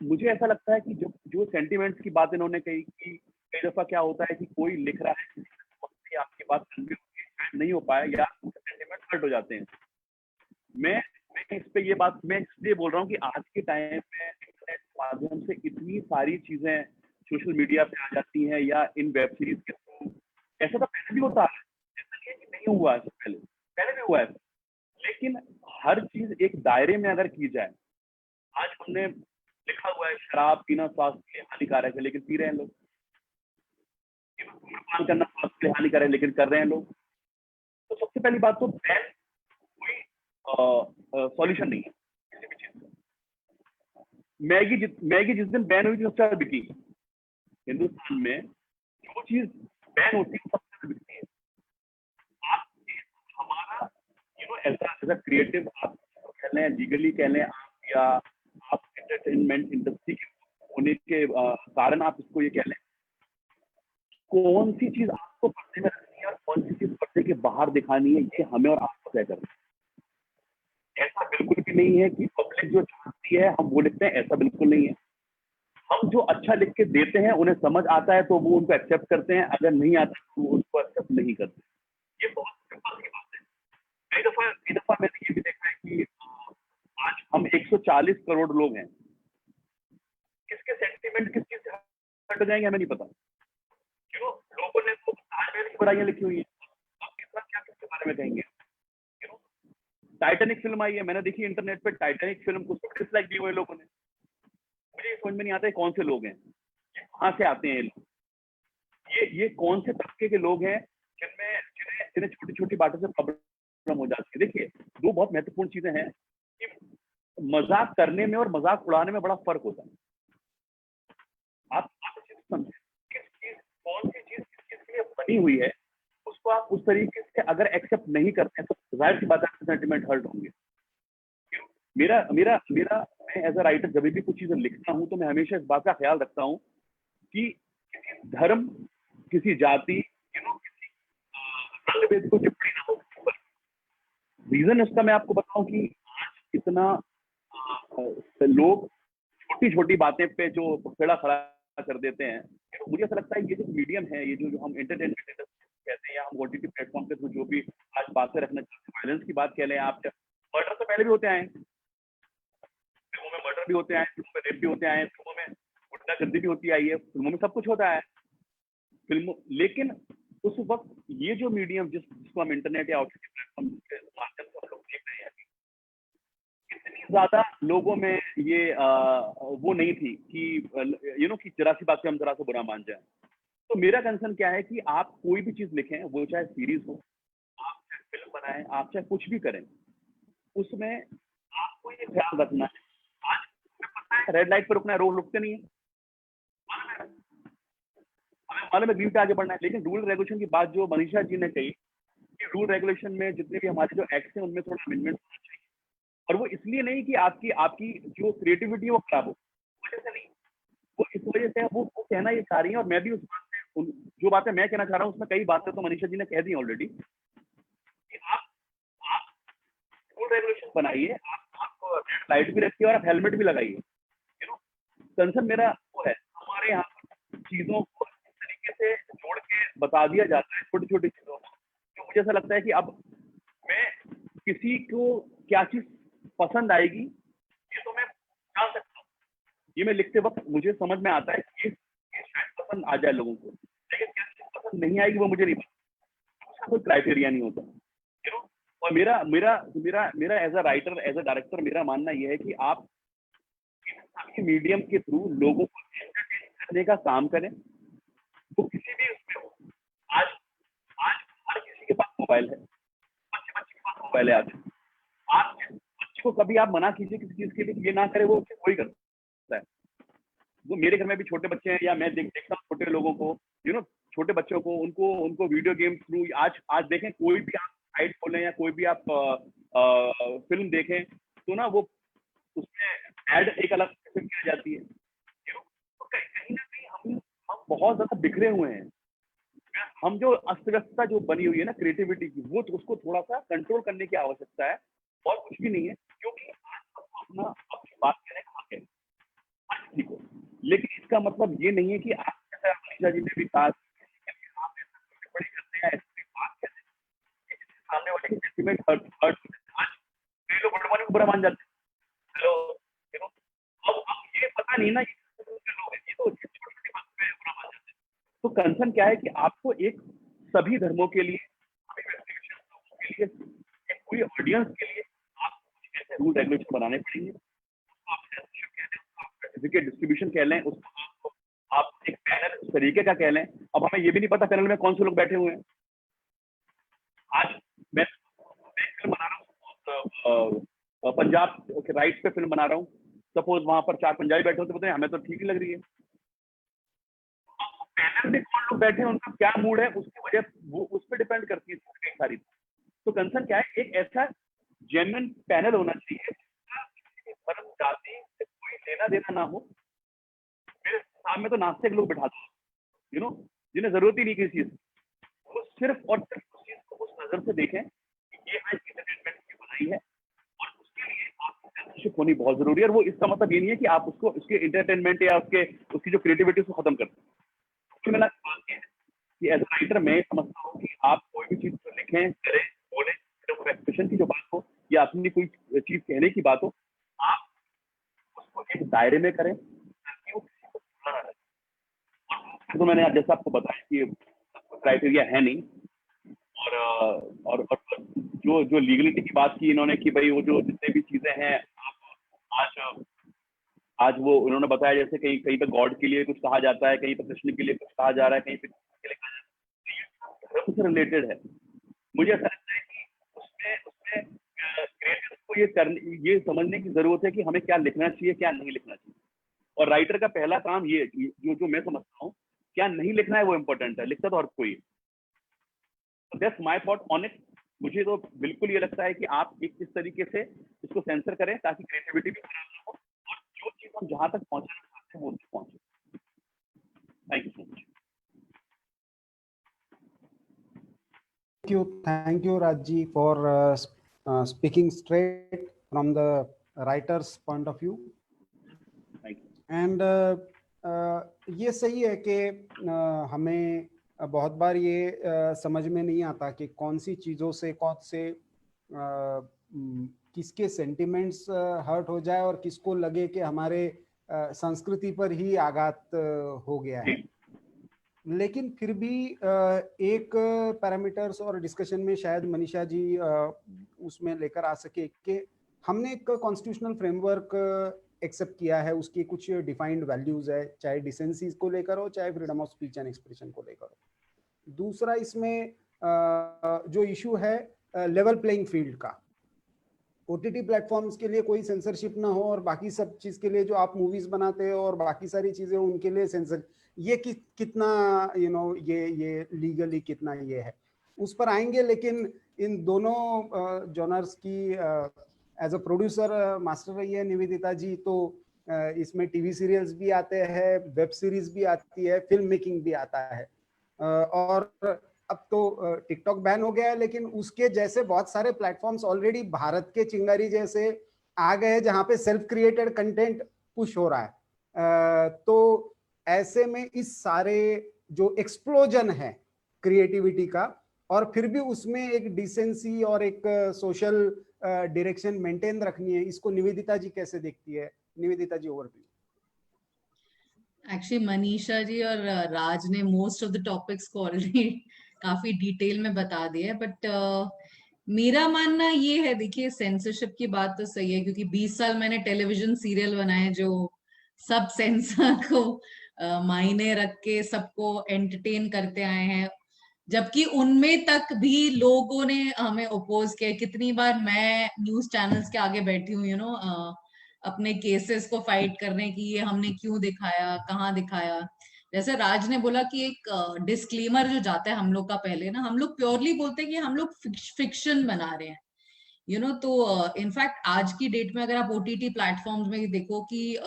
मुझे ऐसा लगता है कि जो सेंटिमेंट्स की बात इन्होंने कही कि कई दफा क्या होता है कि कोई लिख रहा है, किसी आपकी बात नहीं हो पाया या सेंटिमेंट हर्ट हो जाते हैं। मैं इस पे ये बात मैं इसलिए बोल रहा हूँ कि आज के टाइम में इंटरनेट के माध्यम से इतनी सारी चीजें सोशल मीडिया पे आ जाती हैं या इन वेब सीरीज के थ्रू, ऐसा तो पहले भी होता है, ऐसा नहीं है कि नहीं हुआ है, पहले भी हुआ है, लेकिन हर चीज एक दायरे में अगर की जाए। आज हमने लिखा हुआ है शराब पीना स्वास्थ्य के लिए हानिकारक है, लेकिन पी रहे हैं लोग। धूम्रपान करना स्वास्थ्य के लिए हानिकारक है, लेकिन कर रहे हैं लोग। तो सबसे पहली बात तो बैन कोई सॉल्यूशन नहीं है किसी भी चीज का। मैगी जिस दिन बैन हुई थी, उससे बिकी। हिंदुस्तान में जो चीज बैन होती है सबसे ज्यादा बिकती है। आप हमारा एज क्रिएटिव, आप कह लें, लीगली कह लें आप, या आप एंटरटेनमेंट इंडस्ट्री के होने के कारण आप इसको ये कह लें, कौन सी चीज आपको पर्दे में रखनी है और कौन सी चीज पर्दे के बाहर दिखानी है, ये हमें और आपको तय करना है। ऐसा बिल्कुल भी नहीं है कि पब्लिक जो चाहती है हम वो लिखते हैं, ऐसा बिल्कुल नहीं है। हम जो अच्छा लिख के देते हैं, उन्हें समझ आता है तो वो उनको एक्सेप्ट करते हैं, अगर नहीं आता तो वो उसको एक्सेप्ट नहीं करते। ये बहुत सिंपल सी बात है। कई दफा मैंने ये भी देखा है कि आज हम 140 करोड़ लोग हैं, किसके सेंटीमेंट किस चीज से हट जाएंगे हमें नहीं पता। क्यों? लोगों ने तो ताजमहल की बुराइयां लिखी हुई है, आप कितना क्या किसके बारे में कहेंगे। टाइटैनिक फिल्म आई है, मैंने देखी इंटरनेट पे, टाइटैनिक फिल्म को डिसलाइक दिए हुए लोगों ने। मुझे ये समझ में नहीं आता है कौन से लोग हैं, कहाँ से आते हैं लोग, ये कौन से तबके के लोग हैं जिन्हें छोटी छोटी बातों से प्रॉब्लम हो जाती है। देखिए, दो बहुत महत्वपूर्ण चीजें हैं कि मजाक करने में और मजाक उड़ाने में बड़ा फर्क होता है। आप समझे, कौन सी चीज किस चीज के लिए बनी हुई है, उसको आप उस तरीके से अगर एक्सेप्ट नहीं करते हैं तो जाहिर सी बात है सेंटिमेंट हर्ट होंगे। मेरा मेरा मेरा मैं एज अ राइटर जब भी कुछ चीजें लिखता हूँ तो मैं हमेशा इस बात का ख्याल रखता हूँ कि किसी धर्म, किसी जाति, किसी रंग भेद को टिप्पणी ना हो। रीजन इसका मैं आपको बताऊं कि आज इतना लोग छोटी छोटी बातें पे जो खेड़ा खड़ा कर देते हैं, तो मुझे ऐसा लगता है ये जो मीडियम है, ये जो हम एंटरटेनमेंट इंडस्ट्री कहते हैं या हम OTT प्लेटफॉर्म के थ्रू जो भी आज बातें रखना चाहते हैं, वायलेंस की बात कह लें आप, मर्डर तो पहले भी होते आए, फिल्मों में मर्डर भी होते आए, फिल्मों में रेप भी होते आए, फिल्मों में गुंडागर्दी भी होती आई है, फिल्मों में सब कुछ होता है फिल्मों। लेकिन उस वक्त ये जो मीडियम जिसको हम इंटरनेट या OTT प्लेटफॉर्म के माध्यम से हम लोग देख रहे हैं, इतनी ज्यादा लोगों में ये वो नहीं थी कि कि जरा सी बात पे हम जरा सा बुरा मान जाए। तो मेरा कंसर्न क्या है कि आप कोई भी चीज लिखें, वो चाहे सीरीज हो, आप चाहे फिल्म बनाएं, आप चाहे कुछ भी करें, उसमें आपको ये ख्याल रखना है। आज पता है रेड लाइट पर रुकना है, रोड रुकते नहीं है, हमें मालूम है ग्रीन पे आगे बढ़ना है, लेकिन रूल रेगुलेशन की बात जो मनीषा जी ने कही कि रूल रेगुलेशन में जितने भी हमारे जो एक्ट हैं उनमें थोड़ा अमेंडमेंट होना चाहिए, और वो इसलिए नहीं कि आपकी आपकी जो क्रिएटिविटी है वो खराब हो, उस वजह से नहीं, वो इस वजह से वो कहना ये चाह रही है, और मैं भी उस बात से जो बातें मैं कहना चाह रहा हूँ उसमें कई बातें तो मनीषा जी ने कह दी ऑलरेडी कि आप रूल रेगुलेशन बनाइए, आप लाइट भी रखिए और आप हेलमेट भी लगाइए, यू नो। कंसर्न मेरा वो है, हमारे यहाँ पर चीजों को इस तरीके से जोड़ के बता दिया जाता है, छोटी छोटी चीजों को, तो मुझे ऐसा लगता है कि अब मैं किसी को क्या चीज पसंद आएगी ये तो मैं जान सकता हूँ, ये मैं लिखते वक्त मुझे समझ में आता है कि ये शायद पसंद आ जाए लोगों को, लेकिन क्या चीज पसंद नहीं आएगी वो मुझे नहीं पता, उसका कोई क्राइटेरिया नहीं होता, यू नो। और मेरा मेरा मेरा मेरा as a writer, as a director, मेरा मानना यह है कि आप मीडियम के थ्रू लोगों को एंटरटेन करने का काम करें, वो किसी भी उसमें हो। आज आज हर किसी के पास मोबाइल है, बच्चे बच्चे के पास मोबाइल है, आज बच्चे को कभी आप मना कीजिए किसी चीज के लिए ये ना करे, वो कोई करता है। वो मेरे घर में भी छोटे बच्चे हैं, या मैं देखता हूँ छोटे लोगों को, यू नो, छोटे बच्चों को, उनको वीडियो गेम थ्रू आज देखें, कोई भी आप साइट खोलें या कोई भी आप फिल्म देखें तो ना वो उसमें ऐड एक अलग किस्म की आ जाती है, यू नो। तो कहीं ना कहीं हम बहुत ज्यादा बिखरे हुए हैं, हम जो अस्त व्यस्तता जो बनी हुई है ना क्रिएटिविटी की, वो उसको थोड़ा सा कंट्रोल करने की आवश्यकता है, और कुछ भी नहीं है, क्योंकि आज सबको अपनी बात कहने का हक है हर किसी को, लेकिन इसका मतलब ये नहीं है कि आप, जैसे मनीषा जी ने भी कहा, आप ऐसा टिप्पणी करते हैं, ऐसी बात कहते हैं कि सामने वाले की सेंटिमेंट हर्ट हर्ट, आज कई लोग गुड मॉर्निंग को बुरा मान जाते हैं, हेलो, यू नो। अब ये पता नहीं ना ये लोग हैं, ये तो छोटी छोटी बात पे बुरा मान जाते हैं। तो कंसर्न क्या है कि आपको एक सभी धर्मों के लिए, सभी व्यक्तिगत लोगों के लिए, एक पूरी ऑडियंस के लिए आपको कुछ ऐसे रूल रेगुलेशन बनाने पड़ेंगे, उसको आप censorship कह लें, उसको आप सर्टिफिकेट डिस्ट्रीब्यूशन कह लें, उसको आप एक पैनल उस तरीके का कह लें। अब हमें ये भी नहीं पता पैनल में कौन से लोग बैठे हुए हैं। आज मैं एक फिल्म बना रहा हूँ, पंजाब के राइट्स पे फिल्म बना रहा हूँ, सपोज वहां पर 4 पंजाबी बैठे होते, हमें तो ठीक ही लग रही है, पैनल में कौन लोग बैठे हैं, उनका क्या मूड है, उसकी वजह वो उस पर डिपेंड करती है कई सारी। तो कंसर्न क्या है, एक ऐसा जेन्युइन पैनल होना चाहिए जिसका किसी भी धर्म जाति से कोई लेना देना ना हो। मेरे सामने तो नास्तिक लोग बैठा दो, यू नो, जिन्हें जरूरत ही नहीं किसी चीज, वो सिर्फ और सिर्फ उस चीज को उस नजर से देखें कि ये आज एंटरटेनमेंट की बनाई है, और उसके लिए आपकी सेंसरशिप होनी बहुत जरूरी है। और वो इसका मतलब ये नहीं है कि आप उसको उसके एंटरटेनमेंट या उसकी जो क्रिएटिविटी उसको खत्म कर दें। मेरा बात ये है कि एज अ राइटर मैं समझता हूँ कि आप कोई भी चीज लिखें, करें, बोलें, एक्सप्रेशन की जो बात हो या अपनी कोई चीज कहने की बात हो, आप उसको एक दायरे में करें ताकि वो किसी को बुरा ना लगे। तो मैंने जैसा आपको बताया कि क्राइटेरिया है नहीं, और जो जो लीगलिटी की बात की इन्होंने कि भाई वो जो जितने भी चीजें हैं, आप आज आज वो उन्होंने बताया जैसे कहीं कहीं पे गॉड के लिए कुछ कहा जाता है, कहीं पे कृष्ण के लिए कुछ कहा जा रहा है, कहीं पे के लिए कहा जाता है, धर्म से रिलेटेड है। मुझे ऐसा लगता है कि उसमें उसमें क्रिएटर्स को ये समझने की जरूरत है कि हमें क्या लिखना चाहिए, क्या नहीं लिखना चाहिए। और राइटर का पहला काम ये जो मैं समझता हूँ, क्या नहीं लिखना है वो इम्पोर्टेंट है, लिखता तो हर कोई। That's my thought on it. मुझे तो बिल्कुल ये लगता है कि आप एक इस तरीके से इसको सेंसर करें ताकि क्रिएटिविटी भी खराब ना हो, और जो चीज हम जहां तक पहुंचाना चाहते हैं वो उसको पहुंचे। Thank you so much. Thank you, Rajji, for speaking straight from the writer's point of view. Thank you. And ये सही है कि हमें बहुत बार ये समझ में नहीं आता कि कौन सी चीज़ों से कौन से किसके सेंटिमेंट्स हर्ट हो जाए और किसको लगे कि हमारे संस्कृति पर ही आघात हो गया है। लेकिन फिर भी एक पैरामीटर्स और डिस्कशन में शायद मनीषा जी उसमें लेकर आ सके कि हमने एक कॉन्स्टिट्यूशनल फ्रेमवर्क एक्सेप्ट किया है, उसकी कुछ डिफाइंड वैल्यूज है, चाहे डिसेंसी को लेकर हो, चाहे freedom of speech and expression को लेकर हो। दूसरा इसमें जो इशू है लेवल प्लेइंग फील्ड का, ओटीटी प्लेटफॉर्म्स के लिए कोई सेंसरशिप ना हो और बाकी सब चीज के लिए जो आप मूवीज बनाते हो और बाकी सारी चीजें उनके लिए सेंसर, ये कितना ये लीगली कितना ये है, उस पर आएंगे। लेकिन इन दोनों जॉनर्स की एज अ प्रोड्यूसर मास्टर रही है निवेदिता जी, तो इसमें टीवी सीरियल्स भी आते हैं, वेब सीरीज भी आती है, फिल्म मेकिंग भी आता है, और अब तो टिकटॉक बैन हो गया है, लेकिन उसके जैसे बहुत सारे प्लेटफॉर्म्स ऑलरेडी भारत के चिंगारी जैसे आ गए जहां पे सेल्फ क्रिएटेड कंटेंट पुश हो रहा है। तो ऐसे में इस सारे जो एक्सप्लोजन है क्रिएटिविटी का, और फिर भी उसमें एक डिसेंसी और एक सोशल डायरेक्शन मेंटेन रखनी है, इसको निवेदिता जी कैसे देखती है? Nivedita ji, over to you. Actually Manisha ji और राज ने मोस्ट ऑफ द टॉपिक्स को ऑलरेडी काफी डिटेल में बता दिया है, बट मेरा मानना ये है, देखिए सेंसरशिप की बात तो सही है, क्योंकि 20 साल मैंने टेलीविजन सीरियल बनाए जो सब सेंसर को मायने रख के सबको एंटरटेन करते आए हैं, जबकि उनमें तक भी लोगों ने हमें ओपोज किया। कितनी बार मैं न्यूज चैनल्स के आगे बैठी हूँ अपने केसेस को फाइट करने की, ये हमने क्यों दिखाया, कहाँ दिखाया। जैसे राज ने बोला कि एक डिस्क्लेमर जो जाता है हम लोग का पहले ना, हम लोग प्योरली बोलते हैं कि हम लोग फिक्शन बना रहे हैं तो इनफैक्ट आज की डेट में अगर आप ओटीटी प्लेटफॉर्म्स में देखो कि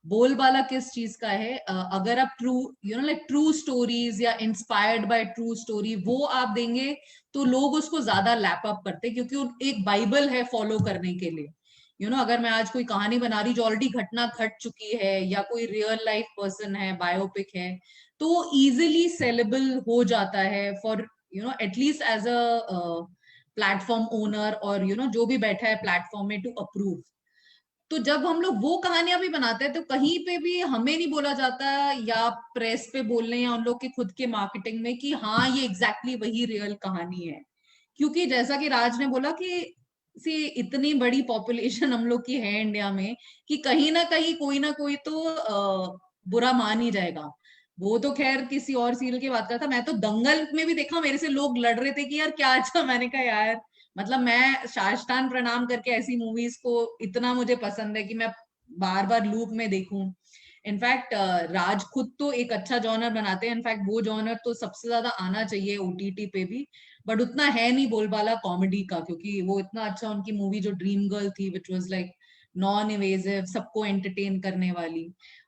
बोलबाला किस चीज का है, अगर आप ट्रू लाइक ट्रू स्टोरीज या इंस्पायर्ड बाय ट्रू स्टोरी वो आप देंगे तो लोग उसको ज्यादा लैप अप करते हैं, क्योंकि एक बाइबल है फॉलो करने के लिए। अगर मैं आज कोई कहानी बना रही जो ऑलरेडी घटना घट चुकी है या कोई रियल लाइफ पर्सन है, बायोपिक है, तो वो इजिली सेलेबल हो जाता है for at least as a platform owner और जो भी बैठा है प्लेटफॉर्म में टू अप्रूव। तो जब हम लोग वो कहानियां भी बनाते हैं तो कहीं पे भी हमें नहीं बोला जाता या प्रेस पे बोलने या उन लोग के खुद के मार्केटिंग में कि हाँ ये एग्जैक्टली वही रियल कहानी है। क्योंकि जैसा कि राज ने बोला कि इतनी बड़ी पॉपुलेशन हम लोग की है इंडिया में कि कहीं ना कोई तो बुरा मान ही जाएगा। वो तो खैर किसी और सीरियल की बात करता, मैं तो दंगल में भी देखा मेरे से लोग लड़ रहे थे कि यार क्या अच्छा, मैंने कहा यार मतलब मैं शाश्तान प्रणाम करके ऐसी मूवीज को इतना मुझे पसंद है कि मैं बार बार लूप में देखूं। इनफैक्ट राज खुद तो एक अच्छा जॉनर बनाते हैं, इनफैक्ट वो जॉनर तो सबसे ज्यादा आना चाहिए ओटीटी पे भी, बट उतना है नहीं बोलबाला कॉमेडी का, क्योंकि वो इतना अच्छा उनकी मूवी जो ड्रीम गर्ल थी which was like non evasive, सबको एंटरटेन करने वाली।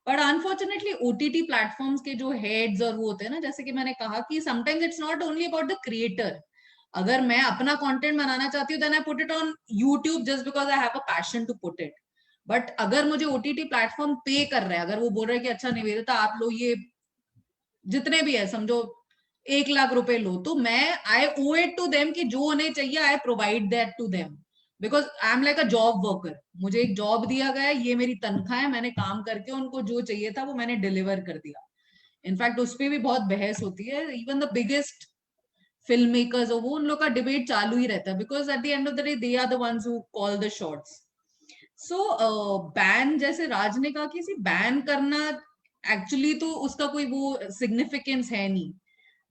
बट अनफॉर्चुनेटली ओटीटी प्लेटफॉर्म्स के जो हेड्स और वो होते हैं ना, जैसे कि मैंने कहा कि sometimes it's not only about the creator. अगर मैं अपना कंटेंट बनाना चाहती हूँ then I put it on YouTube just because I have a passion to put it. But अगर मुझे ओटीटी प्लेटफॉर्म पे कर रहा है, अगर वो बोल रहा है कि अच्छा निवेदिता आप लोग ये जितने भी है समझो 1 लाख रुपए लो, तो मैं I owe it to them कि जो उन्हें चाहिए I provide that to them, because I am like a job worker. मुझे एक जॉब दिया गया है, ये मेरी तनख्वाह है, मैंने काम करके उनको जो चाहिए था वो मैंने डिलीवर कर दिया। इनफैक्ट उस पर भी बहुत बहस होती है, even the biggest film makers वो उन लोग का डिबेट चालू ही रहता है, because at the end of the day they are the ones who call the shots. So ban, जैसे राज ने कहा कि बैन करना एक्चुअली तो उसका कोई वो सिग्निफिकेंस है नहीं।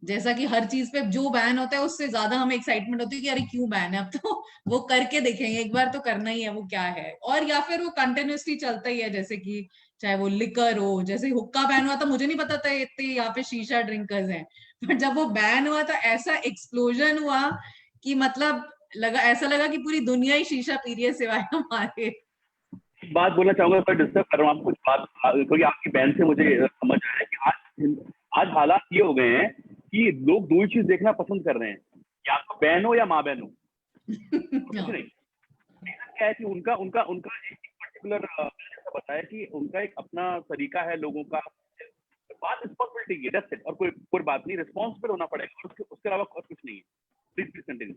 जैसा कि हर चीज पे जो बैन होता है उससे ज्यादा हमें एक्साइटमेंट होती है कि अरे क्यों बैन है, अब तो वो करके देखेंगे, एक बार तो करना ही है वो क्या है। और या फिर वो कंटिन्यूसली चलता ही है, जैसे कि चाहे वो लिकर हो, जैसे हुक्का बैन हुआ था मुझे नहीं पता था इतने यहाँ पे शीशा ड्रिंकर्स हैं, बट जब वो बैन हुआ था ऐसा एक्सप्लोजन हुआ कि मतलब ऐसा लगा कि पूरी दुनिया ही शीशा पी रही है सिवाय हमारे। बात बोलना चाहूंगा, पर डिस्टर्ब कर रहा हूँ आपको कुछ बात, क्योंकि आपकी बहन से मुझे समझ आया कि आज हालात ये हो गए हैं कि लोग दो ही चीज देखना पसंद कर रहे हैं, या तो बहन हो या माँ बहन हो, कुछ नहीं। क्या है कि उनका उनका उनका एक पर्टिकुलर बताया कि उनका एक अपना तरीका है लोगों का, बात रिस्पॉन्सिबिलिटी की, दैट्स इट, और कोई बात नहीं, रिस्पॉन्सिबल होना पड़ेगा, उसके अलावा और कुछ नहीं है। Please continue.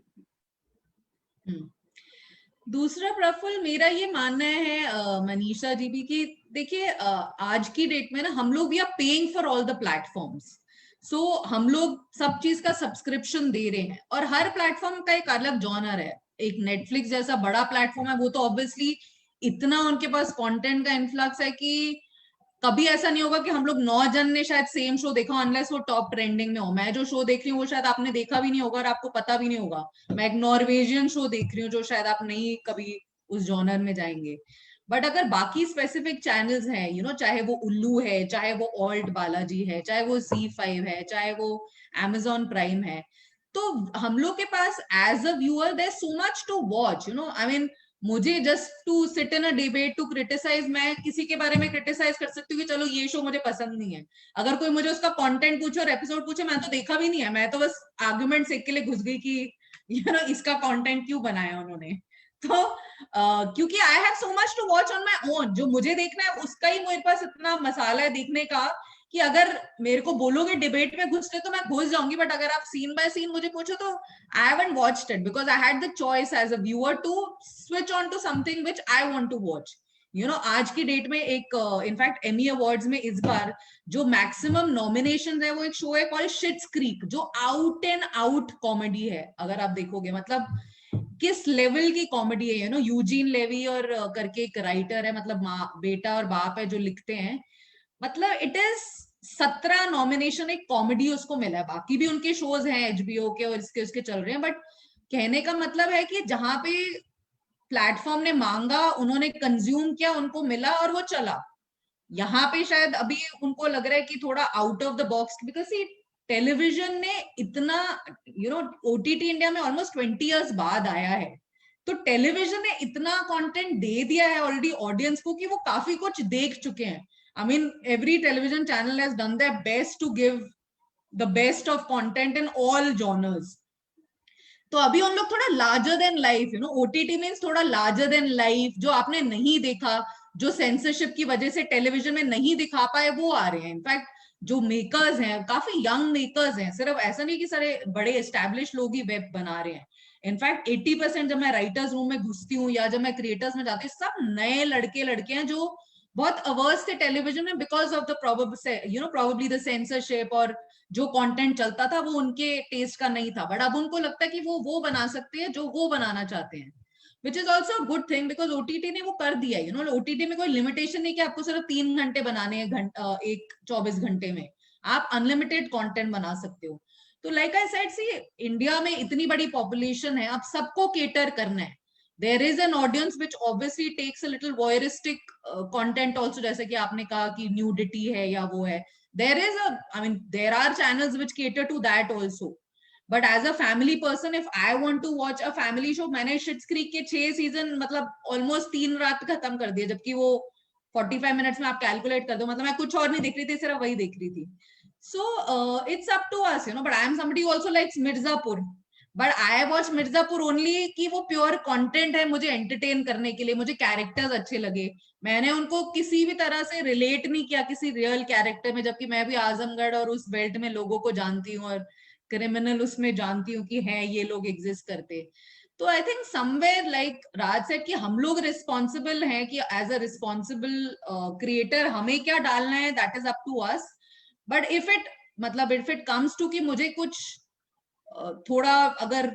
दूसरा प्रफुल्ल, मेरा ये मानना है मनीषा जी भी कि देखिए आज की डेट में ना हम लोग we are paying for all the platforms. So हम लोग सब चीज का सब्सक्रिप्शन दे रहे हैं और हर प्लेटफॉर्म का एक अलग जॉनर है। एक नेटफ्लिक्स जैसा बड़ा प्लेटफॉर्म है, वो तो ऑब्वियसली इतना उनके पास कंटेंट का इन्फ्लक्स है कि कभी ऐसा नहीं होगा कि हम लोग 9 जन ने शायद सेम शो देखा, अनलेस वो टॉप ट्रेंडिंग में हो। मैं जो शो देख रही हूँ वो शायद आपने देखा भी नहीं होगा और आपको पता भी नहीं होगा। मैं एक नॉर्वेजियन शो देख रही हूँ जो शायद आप नहीं कभी उस जॉनर में जाएंगे। बट अगर बाकी स्पेसिफिक चैनल्स हैं, चाहे वो उल्लू है, चाहे वो ऑल्ट बालाजी है, चाहे वो Z5 है, चाहे वो Amazon प्राइम है, तो हम लोग के पास as a viewer there so much to watch, I mean मुझे just to sit in a debate to criticise, मैं किसी के बारे में क्रिटिसाइज कर सकती हूँ कि चलो ये शो मुझे पसंद नहीं है। अगर कोई मुझे उसका कंटेंट पूछे और एपिसोड पूछे, मैं तो देखा भी नहीं है, मैं तो बस आर्गुमेंट से के लिए घुस गई कि इसका कंटेंट क्यों बनाया उन्होंने। तो क्योंकि I have so much to watch on my own, जो मुझे देखना है उसका ही मेरे पास इतना मसाला है देखने का कि अगर मेरे को बोलोगे डिबेट में घुसते तो मैं घुस जाऊंगी, बट अगर आप सीन बाय सीन मुझे पूछो तो I haven't watched it because I had the choice as a viewer to switch on to something which I want to watch. आज की डेट में एक इनफैक्ट एमी अवार्ड्स में इस बार जो मैक्सिमम नॉमिनेशन है वो एक शो है कॉल्ड शिट्स क्रीक, जो आउट एंड आउट कॉमेडी है। अगर आप देखोगे मतलब किस लेवल की कॉमेडी है, यूजीन लेवी और करके एक राइटर है, मतलब बेटा और बाप है जो लिखते हैं, मतलब इट इज 17 नॉमिनेशन एक कॉमेडी उसको मिला है। बाकी भी उनके शोज हैं HBO के और इसके उसके चल रहे हैं, बट कहने का मतलब है कि जहां पे प्लेटफॉर्म ने मांगा उन्होंने कंज्यूम किया, उनको मिला और वो चला। यहाँ पे शायद अभी उनको लग रहा है कि थोड़ा out of the box, because television ने इतना OTT इंडिया में ऑलमोस्ट 20 इयर्स बाद आया है, तो टेलीविजन ने इतना कंटेंट दे दिया है ऑलरेडी ऑडियंस को कि वो काफी कुछ देख चुके हैं। I mean, every television channel has done their best to give the best of content in all genres. तो अभी हम लोग थोड़ा larger than life, OTT means थोड़ा लार्जर देन लाइफ, जो आपने नहीं देखा, जो सेंसरशिप की वजह से टेलीविजन में नहीं दिखा पाए, वो आ रहे हैं। इनफैक्ट जो मेकर्स हैं, काफी यंग मेकर्स हैं, सिर्फ ऐसा नहीं कि सारे बड़े एस्टैब्लिश लोग ही वेब बना रहे हैं। इनफैक्ट 80% जब मैं राइटर्स रूम में घुसती हूँ या जब मैं क्रिएटर्स में जाती हूँ, सब नए लड़के लड़के हैं जो बहुत अवर्स थे टेलीविजन में because of the probably the censorship, और जो कंटेंट चलता था वो उनके टेस्ट का नहीं था। बट अब उनको लगता है कि वो बना सकते हैं जो वो बनाना चाहते हैं, which is also good thing because OTT ने वो कर दिया है। OTT में कोई लिमिटेशन नहीं कि आपको सिर्फ 3 घंटे बनाने हैं, एक 24 घंटे में आप अनलिमिटेड कंटेंट बना सकते हो। तो like I said, see India में इतनी बड़ी पॉपुलेशन है, अब सबको केटर करना है। There is an audience which obviously takes a little voyeuristic content also, जैसे कि आपने कहा कि न्यूडिटी है या वो है, there are channels which cater to that also. But as a family person, if I want to watch a family show, मैंने शिट्स क्रीक के 6 सीजन मतलब ऑलमोस्ट 3 रात खत्म कर दिया, जबकि वो 45 मिनट्स में आप कैलकुलेट कर दो, मतलब मैं कुछ और नहीं देख रही थी, सिर्फ वही देख रही थी। So it's up to us, but I am somebody who also likes Mirzapur, but I watch Mirzapur only कि वो प्योर कंटेंट है मुझे एंटरटेन करने के लिए, मुझे कैरेक्टर्स अच्छे लगे, मैंने उनको किसी भी तरह से रिलेट नहीं किया किसी रियल कैरेक्टर में, जबकि मैं भी आजमगढ़ और उस बेल्ट में लोगों को जानती हूँ और क्रिमिनल उसमें जानती हूँ कि है ये लोग एग्जिस्ट करते। तो I think somewhere like Raj said कि हम लोग रिस्पॉन्सिबल हैं कि एज अ रिस्पॉन्सिबल क्रिएटर हमें क्या डालना है, that is up to us. But if it comes to कि मुझे कुछ थोड़ा अगर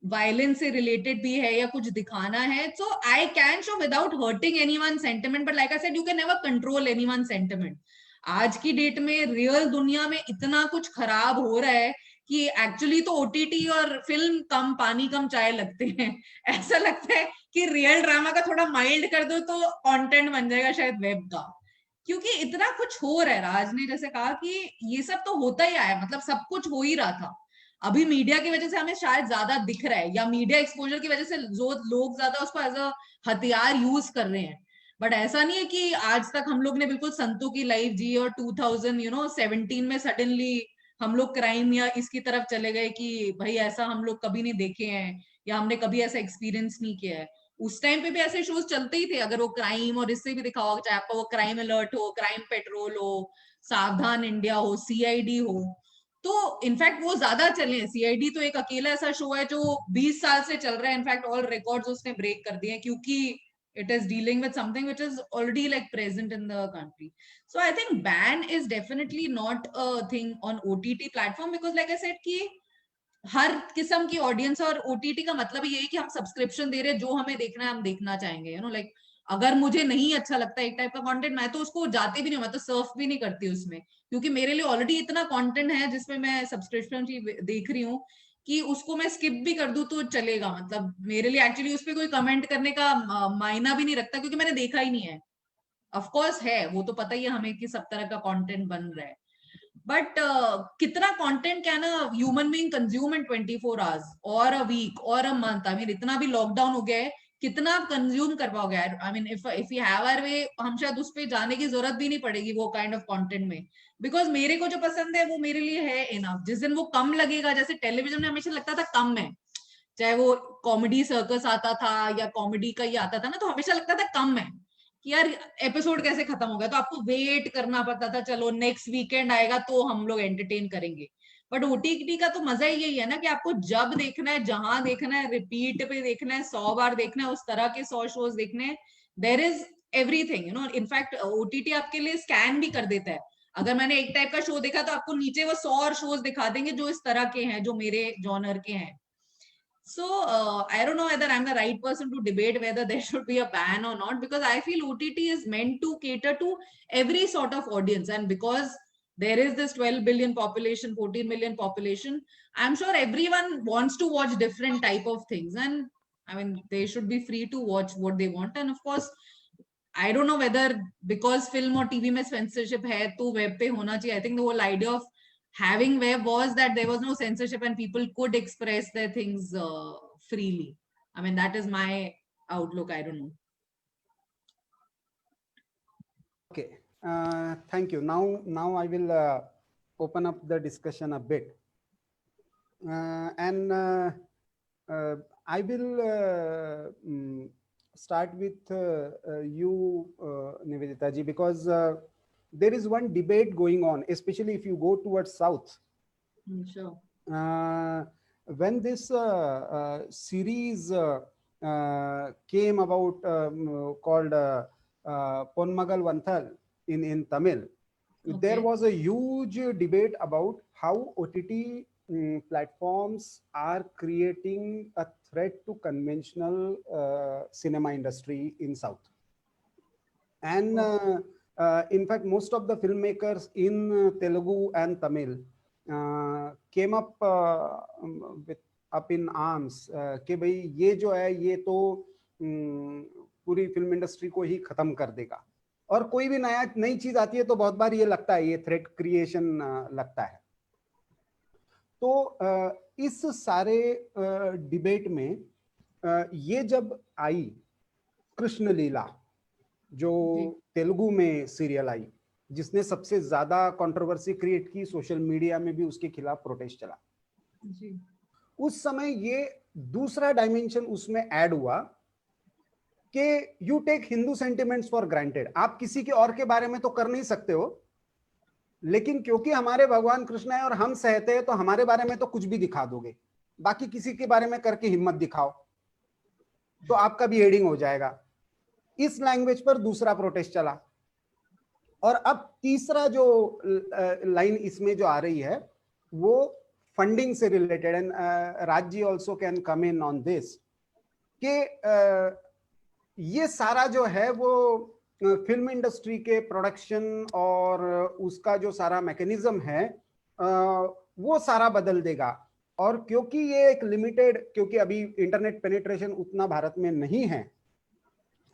वायलेंस से रिलेटेड भी है या कुछ दिखाना है, so I can show without hurting anyone sentiment, but like I said you can never control anyone sentiment. आज की डेट में रियल दुनिया में इतना कुछ खराब हो रहा है कि एक्चुअली तो OTT और फिल्म कम पानी कम चाय लगते हैं। ऐसा लगता है कि रियल ड्रामा का थोड़ा माइल्ड कर दो तो कंटेंट बन जाएगा शायद वेब का, क्योंकि इतना कुछ हो रहा है। राज ने जैसे कहा कि ये सब तो होता ही आया, मतलब सब कुछ हो ही रहा था, अभी मीडिया की वजह से हमें शायद ज्यादा दिख रहा है, या मीडिया एक्सपोजर की वजह से जो लोग ज्यादा उसको एज अ हथियार यूज कर रहे हैं। बट ऐसा नहीं है कि आज तक हम लोग ने बिल्कुल संतों की लाइफ जी और 2017 में सडनली हम लोग क्राइम या इसकी तरफ चले गए कि भाई ऐसा हम लोग कभी नहीं देखे हैं या हमने कभी ऐसा एक्सपीरियंस नहीं किया है। उस टाइम पे भी ऐसे शोज चलते ही थे, अगर वो क्राइम और इससे भी दिखाओ, चाहे आपका वो क्राइम अलर्ट हो, क्राइम पेट्रोल हो, सावधान इंडिया हो, CID हो, तो इनफैक्ट वो ज्यादा चले हैं। CID तो एक अकेला ऐसा शो है जो 20 साल से चल रहा है, इनफैक्ट ऑल रिकॉर्ड्स उसने ब्रेक कर दिए हैं, क्योंकि it is dealing with something which is already like present in the country. So I think ban is definitely not a thing on OTT platform, because like I said कि हर किस्म की audience, और OTT का मतलब ये है कि हम सब्सक्रिप्शन दे रहे हैं, जो हमें देखना है हम देखना चाहेंगे, लाइक अगर मुझे नहीं अच्छा लगता एक टाइप का कंटेंट, मैं तो उसको जाती भी नहीं, मैं तो सर्फ भी नहीं करती उसमें, क्योंकि मेरे लिए ऑलरेडी इतना कंटेंट है जिसमें मैं सब्सक्रिप्शन देख रही हूँ कि उसको मैं स्किप भी कर दूं तो चलेगा। मतलब मेरे लिए एक्चुअली उस पर कोई कमेंट करने का मायना भी नहीं रखता, क्योंकि मैंने देखा ही नहीं है। ऑफ कोर्स है, वो तो पता ही है हमें कि सब तरह का कंटेंट बन रहा है, बट कितना content can a human being consume in 24 hours और अ वीक और अ मंथ? आई मीन इतना भी लॉकडाउन हो गया है, कितना आप कंज्यूम कर पाओगे? I mean if you have our way, हम शायद उस पे जाने की जरूरत भी नहीं पड़ेगी वो काइंड ऑफ कंटेंट में, बिकॉज मेरे को जो पसंद है वो मेरे लिए है इनफ। जिस दिन वो कम लगेगा, जैसे टेलीविजन में हमेशा लगता था कम है, चाहे वो कॉमेडी सर्कस आता था या कॉमेडी का ही आता था ना, तो हमेशा लगता था कम है कि यार एपिसोड कैसे खत्म हो गया, तो आपको वेट करना पड़ता था, चलो नेक्स्ट वीकेंड आएगा तो हम लोग एंटरटेन करेंगे। बट ओटीटी का तो मजा ही यही है ना कि आपको जब देखना है, जहां देखना है, रिपीट पे देखना है, 100 बार देखना है, उस तरह के 100 शोज देखने हैं। There is everything, you know. In fact OTT आपके लिए स्कैन भी कर देता है। अगर मैंने एक टाइप का शो देखा तो आपको नीचे वो 100 और शोज दिखा देंगे जो इस तरह के हैं, जो मेरे जॉनर के हैं। So I don't know whether I'm the right person to debate whether there should be a ban or not, because I feel OTT is meant to cater to every sort of audience, and because there is this 12 billion population, 14 million population, I'm sure everyone wants to watch different type of things, and I mean they should be free to watch what they want. And of course I don't know whether because film or TV में censorship है तो web पे होना चाहिए. I think the whole idea of having web was that there was no censorship and people could express their things freely. I mean, that is my outlook. I don't know. Okay, thank you. Now I will open up the discussion a bit, and I will start with you, Nivedita ji, because there is one debate going on, especially if you go towards south. Sure. When this series came about, called Ponmagal Vanthal in Tamil, Okay. there was a huge debate about how OTT platforms are creating a threat to conventional cinema industry in South. And in fact, most of the filmmakers in Telugu and Tamil came up in arms कि भाई ये जो है ये तो पूरी film industry को ही खत्म कर देगा, और कोई भी नई चीज आती है तो बहुत बार ये लगता है ये थ्रेट क्रिएशन लगता है। तो इस सारे डिबेट में ये जब आई कृष्ण लीला, जो तेलुगु में सीरियल आई, जिसने सबसे ज्यादा कंट्रोवर्सी क्रिएट की, सोशल मीडिया में भी उसके खिलाफ प्रोटेस्ट चला जी। उस समय ये दूसरा डायमेंशन उसमें ऐड हुआ कि you take Hindu sentiments for granted. आप किसी के और के बारे में तो कर नहीं सकते हो, लेकिन क्योंकि हमारे भगवान कृष्ण है और हम सहते हैं तो हमारे बारे में तो कुछ भी दिखा दोगे, बाकी किसी के बारे में करके हिम्मत दिखाओ तो आपका भी हेडिंग हो जाएगा। इस लैंग्वेज पर दूसरा प्रोटेस्ट चला, और अब तीसरा जो लाइन इसमें जो आ रही है वो फंडिंग से related, and Raj ji also can come in on this, कि ये सारा जो है वो फिल्म इंडस्ट्री के प्रोडक्शन और उसका जो सारा मैकेनिज्म है वो सारा बदल देगा। और क्योंकि ये एक लिमिटेड, क्योंकि अभी इंटरनेट पेनिट्रेशन उतना भारत में नहीं है,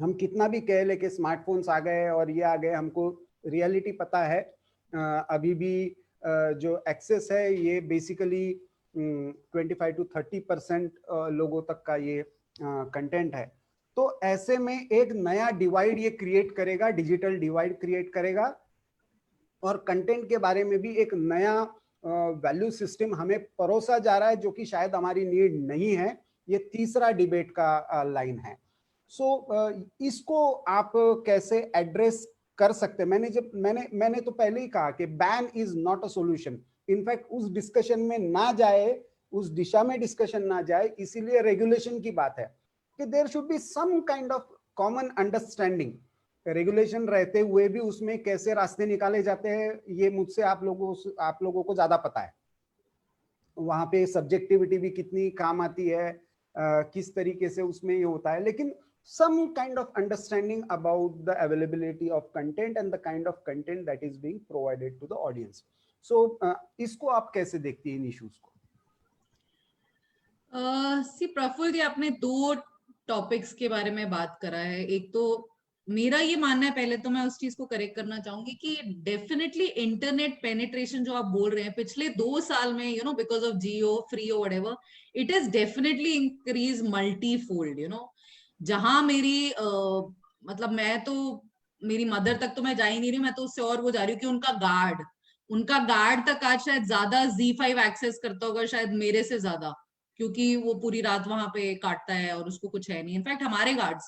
हम कितना भी कह ले कि स्मार्टफोन्स आ गए और ये आ गए, हमको रियलिटी पता है अभी भी जो एक्सेस है ये बेसिकली 25 to 30% लोगों तक का ये कंटेंट है। तो ऐसे में एक नया डिवाइड ये क्रिएट करेगा, डिजिटल डिवाइड क्रिएट करेगा, और कंटेंट के बारे में भी एक नया वैल्यू सिस्टम हमें परोसा जा रहा है जो कि शायद हमारी नीड नहीं है। ये तीसरा डिबेट का लाइन है। इसको आप कैसे एड्रेस कर सकते हैं? मैंने तो पहले ही कहा कि ban is not a solution. In fact उस डिस्कशन में ना जाए, उस दिशा में डिस्कशन ना जाए, इसीलिए रेगुलेशन की बात है कि there should be some kind of common understanding. Regulation रहते हुए भी उसमें कैसे रास्ते निकाले जाते हैं ये मुझसे आप लोगों को ज्यादा पता है। वहां पे सब्जेक्टिविटी भी कितनी काम आती है, किस तरीके से उसमें ये होता है। लेकिन some kind of understanding about the availability of content and the kind of content that is being provided to the audience. So इसको आप कैसे देखती हैं इन issues को? सी प्रफुल्ल, ये आपने दो टॉपिक्स के बारे में बात करा है. एक तो मेरा ये मानना है, पहले तो मैं उस चीज को करेक्ट करना चाहूंगी कि डेफिनेटली इंटरनेट पेनिट्रेशन जो आप बोल रहे हैं पिछले 2 साल में, you know, because of Jio, freeo, whatever, it is definitely increase multi fold. You know, जहां मेरी मतलब मैं तो, मेरी मदर तक तो मैं जा ही नहीं रही, मैं तो उससे और वो जा रही हूँ कि उनका गार्ड तक आज शायद ज्यादा Z5 एक्सेस करता होगा शायद मेरे से ज्यादा, क्योंकि वो पूरी रात वहां पे काटता है और उसको कुछ है नहीं. इनफैक्ट हमारे गार्ड्स,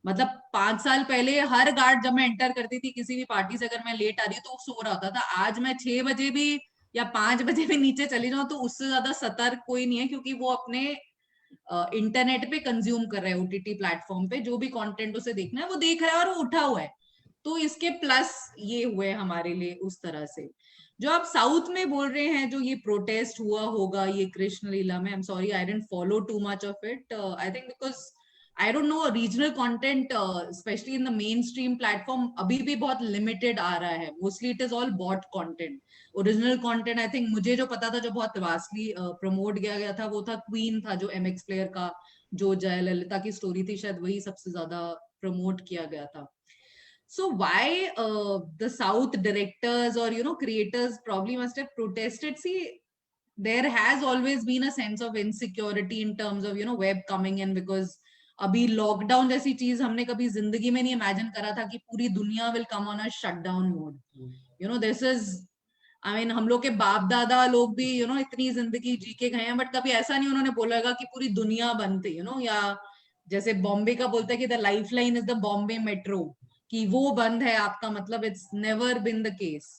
मतलब 5 साल पहले हर गार्ड जब मैं एंटर करती थी किसी भी पार्टी से, अगर मैं लेट आ रही हूँ तो सो रहा होता था. आज मैं 6 बजे भी या 5 बजे भी नीचे चली जाऊं तो उससे ज्यादा सतर्क कोई नहीं है, क्योंकि वो अपने इंटरनेट पे कंज्यूम कर रहा है, OTT प्लेटफॉर्म पे जो भी कंटेंट उसे देखना है वो देख रहा है और वो उठा हुआ है. तो इसके प्लस ये हुए हमारे लिए उस तरह से. जो आप साउथ में बोल रहे हैं, जो ये प्रोटेस्ट हुआ होगा ये कृष्ण लीला में, I am sorry, I didn't follow too much of it. I think because I don't know, regional content specially in the main stream platform अभी भी बहुत लिमिटेड आ रहा है. Mostly it is all bought content. Original content I think, मुझे जो पता था, जो बहुत वास्टली प्रमोट किया गया था, वो था क्वीन था, जो MX प्लेयर का, जो जयललिता की स्टोरी थी, शायद वही सबसे ज्यादा प्रमोट किया गया था. So why the South directors or, you know, creators probably must have protested. See, there has always been a sense of insecurity in terms of, you know, web coming in, because अभी lockdown जैसी चीज हमने कभी जिंदगी में नहीं imagine करा था कि पूरी दुनिया will come on a shutdown mode. You know, this is, I mean, हम लोग के बाप दादा लोग भी, यू नो, इतनी जिंदगी जी के गए हैं, बट कभी ऐसा नहीं उन्होंने बोलेगा कि पूरी दुनिया बंद थी. यू नो, या जैसे बॉम्बे का बोलता है कि the life line is the Bombay metro, कि वो बंद है आपका मतलब, it's never been the case.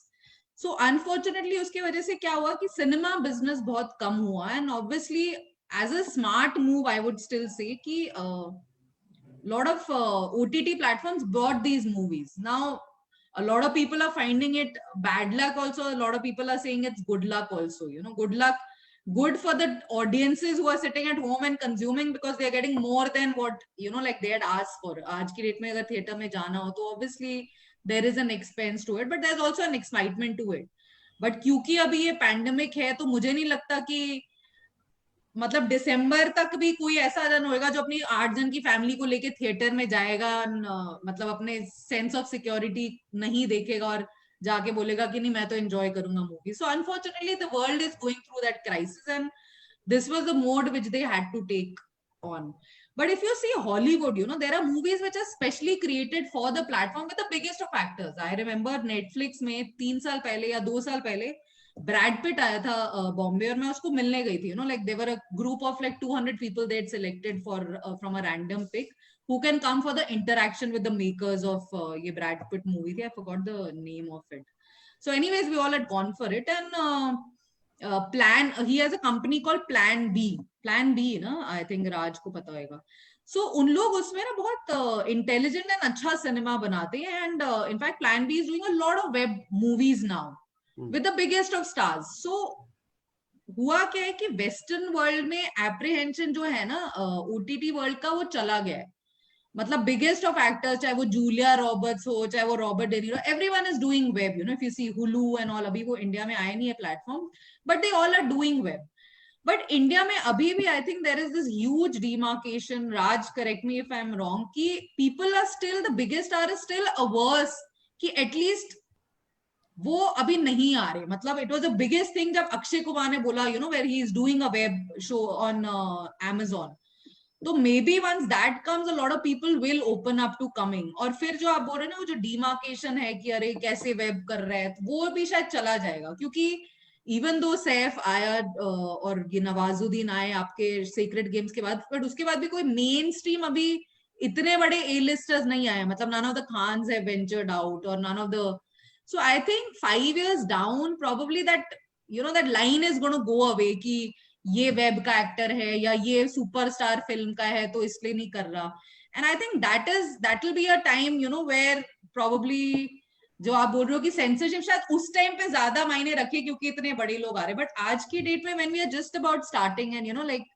So unfortunately उसके वजह से क्या हुआ कि सिनेमा बिजनेस बहुत कम हुआ. And obviously as a smart move I would still say कि lot of OTT platforms bought these movies. Now a lot of people are finding it bad luck also, a lot of people are saying it's good luck also. You know, good luck, good for the audiences who are sitting at home and consuming, because they are getting more than what, you know, like they had asked for. आज की date में अगर theatre में जाना हो तो obviously there is an expense to it, but there's also an excitement to it. But क्योंकि अभी ये पैंडेमिक है तो मुझे नहीं लगता कि मतलब दिसंबर तक भी कोई ऐसा जन होगा जो अपनी 8 जन की फैमिली को लेके थिएटर में जाएगा, मतलब अपने सेंस ऑफ सिक्योरिटी नहीं देखेगा और जाके बोलेगा कि नहीं मैं तो एंजॉय करूंगा movie. So unfortunately the world is going through that crisis and this was the mode which they had to take on. But if you see Hollywood, you know, there are movies which are specially created for the platform with the biggest of actors. I remember Netflix में 3 साल पहले या 2 साल पहले Brad Pitt आया था बॉम्बे, और मैं उसको मिलने गई थी. You know, like there were a group of like 200 people they had selected for from a random pick who can come for the interaction with the makers of ये ब्रैड पिट मूवी थी. I forgot the name of it. So anyways, we all had gone for it, and he has a company called Plan B ना, I think राज को पता होगा. So उन लोग उसमें ना बहुत इंटेलिजेंट एंड अच्छा सिनेमा बनाते हैं, and in fact Plan B is doing a lot of web movies now with the biggest of stars. So हुआ क्या है कि वेस्टर्न वर्ल्ड में एप्रीहेंशन जो है ना OTT वर्ल्ड का, वो चला गया है. मतलब बिगेस्ट ऑफ एक्टर्स, चाहे वो जूलिया रॉबर्ट्स हो, चाहे वो Robert De Niro, everyone is doing web. You know, if you see Hulu and all, अभी वो इंडिया में आए नहीं है platform, but they all are doing web. But India में अभी भी I think there is this huge demarcation. Raj, correct me if I am wrong, कि people are still, the biggest are still ours कि at least वो अभी नहीं आ रहे. मतलब it was the biggest thing जब अक्षय कुमार ने बोला, you know, where he is doing a web show on Amazon. तो maybe once that comes a lot of people will open up to coming. और फिर जो आप बोल रहे हैं ना, वो जो डिमार्केशन है कि अरे कैसे वेब कर रहे हैं, वो भी शायद चला जाएगा. क्योंकि इवन दो सैफ आया और ये नवाजुद्दीन आए आपके सीक्रेट गेम्स के बाद, बट उसके बाद भी कोई मेन स्ट्रीम अभी इतने बड़े ए लिस्टर्स नहीं आए. मतलब none of the Khans have ventured out और none of the. So I think 5 years down, probably that, you know, that line is going to go away कि ये वेब का एक्टर है या ये सुपरस्टार फिल्म का है तो इसलिए नहीं कर रहा. And I think that will be a time, you know, where probably जो आप बोल रहे हो कि सेंसरशिप शायद उस टाइम पे ज्यादा मायने रखे क्योंकि इतने बड़े लोग आ रहे हैं. बट आज की डेट में when we are just about starting and, you know, like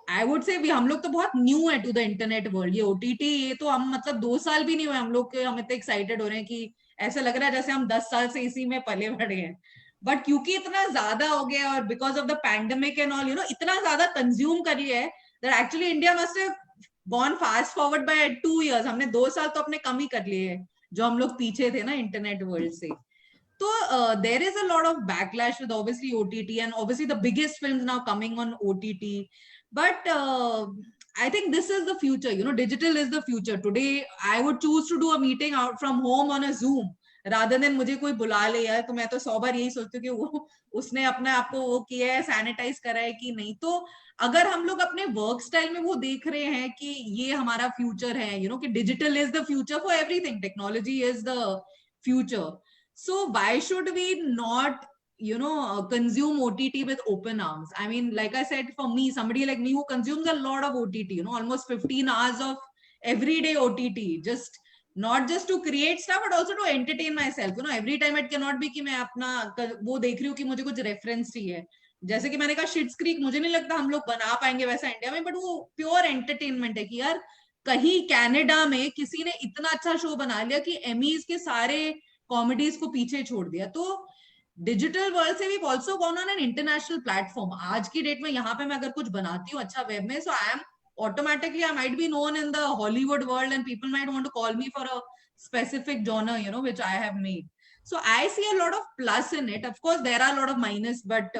I would से हम लोग तो बहुत न्यू है टू द इंटरनेट वर्ल्ड। ये ओटीटी ये तो हम मतलब 2 साल भी नहीं हुए हम लोग के, हम इतने एक्साइटेड हो रहे हैं कि ऐसा लग रहा है जैसे हम 10 साल से इसी में पले बढ़े हैं। बट क्योंकि इतना ज्यादा हो गया और because of the pandemic and all, इतना ज्यादा कंज्यूम कर लिया है that actually India must have gone fast forward bye 2 years। हमने 2 साल तो अपने कम ही कर लिए हैं जो हम लोग पीछे थे ना इंटरनेट वर्ल्ड से। So there is a lot of backlash with obviously OTT, and obviously the biggest films now coming on OTT. But I think this is the future. Digital is the future. Today, I would choose to do a meeting out from home on a Zoom rather than मुझे कोई बुला ले यार। तो मैं तो 100 बार यही सोचती हूँ कि वो उसने अपने आप को वो किया है, सैनिटाइज करा है कि नहीं। तो अगर हम लोग अपने वर्क स्टाइल में वो देख रहे हैं कि ये हमारा फ्यूचर है, कि digital is the future for everything, technology is the future. So why should we not, consume OTT with open arms? I mean, like I said, for me, somebody like me who consumes a lot of OTT, almost 15 hours of everyday OTT, not just to create stuff, but also to entertain myself. Every time it cannot be कि मैं अपना वो देख रही हूँ कि मुझे कुछ रेफरेंस चाहिए। जैसे कि मैंने कहा शिट्स क्रीक, मुझे नहीं लगता हम लोग बना पाएंगे वैसा इंडिया में, बट वो प्योर एंटरटेनमेंट है कि यार कहीं कनाडा में किसी ने इतना अच्छा शो बना लिया कि एमीज के सारे कॉमेडीज को पीछे छोड़ दिया। तो डिजिटल वर्ल्ड से we also gone on an international platform. आज की डेट में यहाँ पे मैं अगर कुछ बनाती हूँ अच्छा वेब में, so I am automatically I might be known in the Hollywood world and people might want to call me for a specific genre, which I have made. So I see a lot of plus in it. Of course, there are a lot of minus, but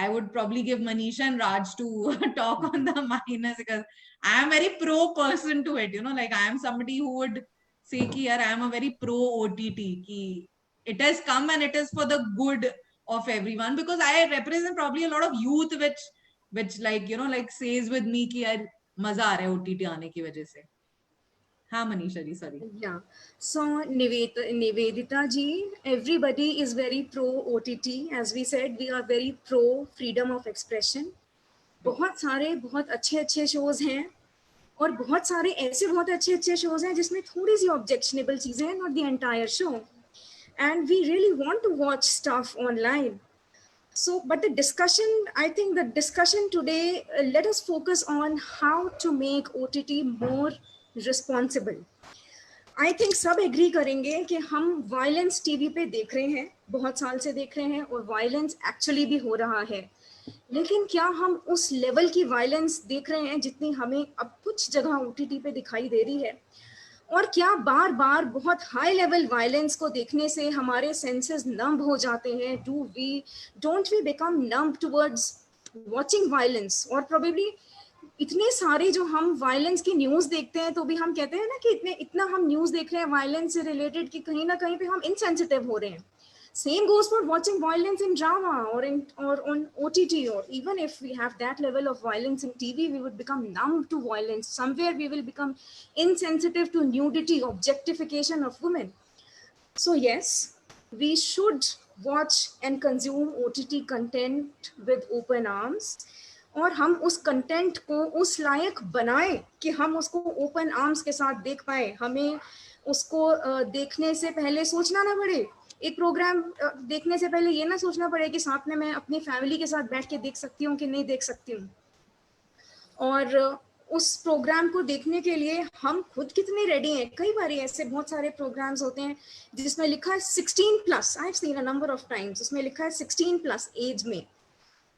I would probably give Manisha and Raj to talk on the minus because I am very pro person to it. Like I am somebody who would say ki yaar, I am a very pro OTT ki it has come and it is for the good of everyone, because I represent probably a lot of youth which like like says with me कि यार मजा आ रहा है OTT आने की वजह से। हाँ Manisha ji, sorry. Yeah. So Nivedita ji, everybody is very pro OTT. As we said, we are very pro freedom of expression. बहुत सारे बहुत अच्छे शोज हैं और बहुत सारे ऐसे बहुत अच्छे शोज हैं जिसमें थोड़ी सी ऑब्जेक्शनेबल चीजें हैं, not the entire show, and we really want to watch stuff online. So, but the discussion, I think the discussion today, let us focus on how to make OTT more responsible. I think सब agree करेंगे कि हम violence TV पे देख रहे हैं, बहुत साल से देख रहे हैं, और वायलेंस एक्चुअली भी हो रहा है, लेकिन क्या हम उस लेवल की वायलेंस देख रहे हैं जितनी हमें अब कुछ जगह OTT पे दिखाई दे रही है? और क्या बार बार बहुत हाई लेवल वायलेंस को देखने से हमारे सेंसेस नंब हो जाते हैं? Don't we become numb towards watching violence? और प्रोबेबली इतने सारे जो हम वायलेंस की न्यूज देखते हैं तो भी हम कहते हैं ना कि इतना हम न्यूज देख रहे हैं वायलेंस से रिलेटेड कि कहीं ना कहीं पे हम इनसेंसिटिव हो रहे हैं. Same goes for watching violence in drama or on OTT, or even if we have that level of violence in TV, we would become numb to violence. Somewhere we will become insensitive to nudity, objectification of women. So yes, we should watch and consume OTT content with open arms. और हम उस content को उस लायक बनाएं कि हम उसको open arms के साथ देख पाए. हमें उसको देखने से पहले सोचना ना पड़े. एक प्रोग्राम देखने से पहले ये ना सोचना पड़े कि साथ में मैं अपनी फैमिली के साथ बैठ के देख सकती हूँ कि नहीं देख सकती हूँ. और उस प्रोग्राम को देखने के लिए हम खुद कितने रेडी हैं. कई बार ऐसे बहुत सारे प्रोग्राम्स होते हैं जिसमें लिखा है 16+. I have seen a number of times उसमें लिखा है 16+ एज में,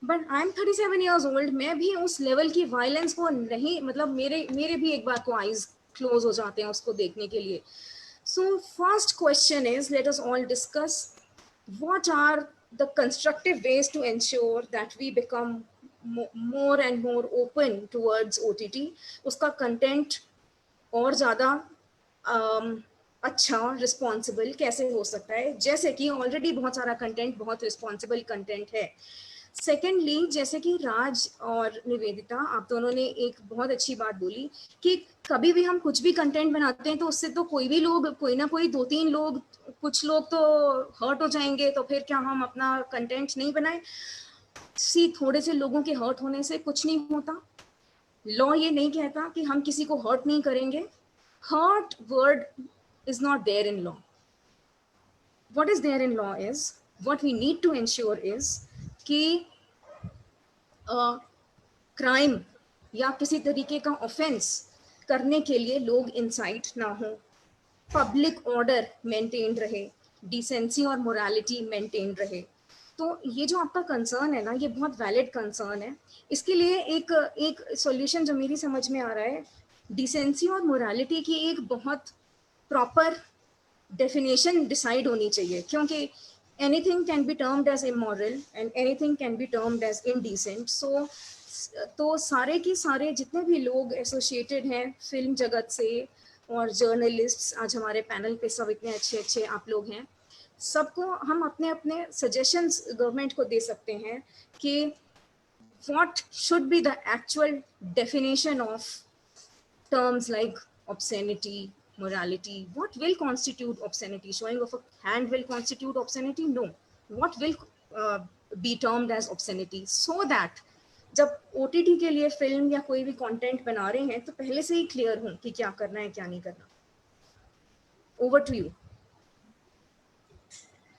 but I am 37 years old. मैं भी उस लेवल की वायलेंस को नहीं, मतलब मेरे भी एक बार को आईज क्लोज हो जाते हैं उसको देखने के लिए. So first question is, let us all discuss what are the constructive ways to ensure that we become more and more open towards OTT. उसका content और ज़्यादा अच्छा रिस्पॉन्सिबल कैसे हो सकता है, जैसे कि ऑलरेडी बहुत सारा कंटेंट बहुत रिस्पॉन्सिबल कंटेंट है. सेकेंडली, जैसे कि राज और निवेदिता आप दोनों ने एक बहुत अच्छी बात बोली कि कभी भी हम कुछ भी कंटेंट बनाते हैं तो उससे तो कोई भी लोग, कोई ना कोई 2-3 लोग, कुछ लोग तो हर्ट हो जाएंगे, तो फिर क्या हम अपना कंटेंट नहीं बनाएं? थोड़े से लोगों के हर्ट होने से कुछ नहीं होता. लॉ ये नहीं कहता कि हम किसी को हर्ट नहीं करेंगे. Hurt word is not there in law. What is there in law is, what we need to ensure is कि क्राइम या किसी तरीके का ऑफेंस करने के लिए लोग इंसाइट ना हो, पब्लिक ऑर्डर मेंटेन रहे, डिसेंसी और मोरालिटी मेंटेन रहे। तो ये जो आपका कंसर्न है ना, ये बहुत वैलिड कंसर्न है। इसके लिए एक एक सॉल्यूशन जो मेरी समझ में आ रहा है, डिसेंसी और मोरालिटी की एक बहुत प्रॉपर डेफिनेशन डिसाइड होनी चाहिए, क्योंकि anything can be termed as immoral and anything can be termed as indecent. So तो सारे की सारे जितने भी लोग एसोसिएटेड हैं फिल्म जगत से और जर्नलिस्ट्स, आज हमारे पैनल पे सब इतने अच्छे अच्छे आप लोग हैं, सबको हम अपने अपने सजेशंस गवर्नमेंट को दे सकते हैं कि what should be the actual definition of terms like obscenity, morality. What will constitute obscenity? Showing of a hand will constitute obscenity? No. What will be termed as obscenity? So that जब OTT के लिए film या कोई भी content बना रहे हैं तो पहले से ही क्लियर हो कि क्या करना है क्या नहीं करना। Over to you.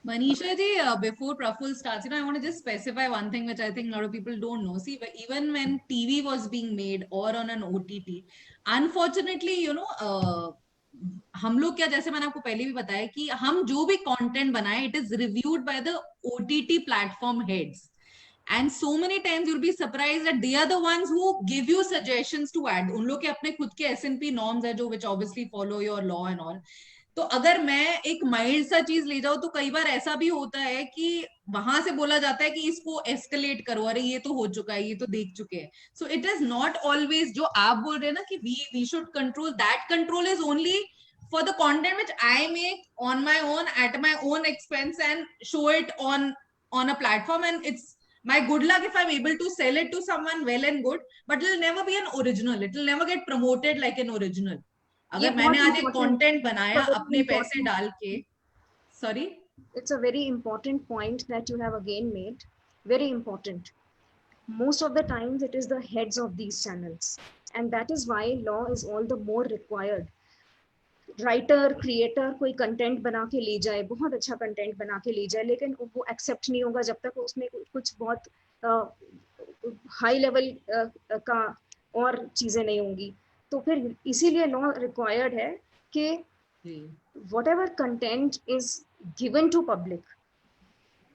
Manisha ji, before Praful starts, I want to just specify one thing which I think a lot of people don't know. See, even when TV was being made or on an OTT, unfortunately, हम लोग क्या, जैसे मैंने आपको पहले भी बताया कि हम जो भी कंटेंट बनाए, it is reviewed by the OTT platform heads, and so many times you'll be surprised that they are the ones who give you suggestions to add. उन लोग के अपने खुद के S&P norms है जो which obviously follow your law and all. तो अगर मैं एक माइल्ड सा चीज ले जाऊं तो कई बार ऐसा भी होता है कि वहां से बोला जाता है कि इसको एस्केलेट करो, अरे ये तो हो चुका है, ये तो देख चुके हैं। So it is not always जो आप बोल रहे हैं ना कि we should control, that control is only for the content which I make on my own at my own expense and show it on a platform, and it's my good luck if I'm able to sell it to someone well and good, but it'll never be an original, it'll never get promoted like an original. अगर मैंने आज एक content बनाया अपने पैसे डाल के, sorry, it's a very important point that you have again made, very important. Most of the times it is the heads of these channels, and that is why law is all the more required. Writer creator कोई content बना के ले जाए, बहुत अच्छा content बना के ले जाए, लेकिन वो एक्सेप्ट नहीं होगा जब तक उसमें कुछ बहुत हाई लेवल का और चीजें नहीं होंगी। तो फिर इसीलिए लॉ रिक्वायर्ड है कि whatever content is given to public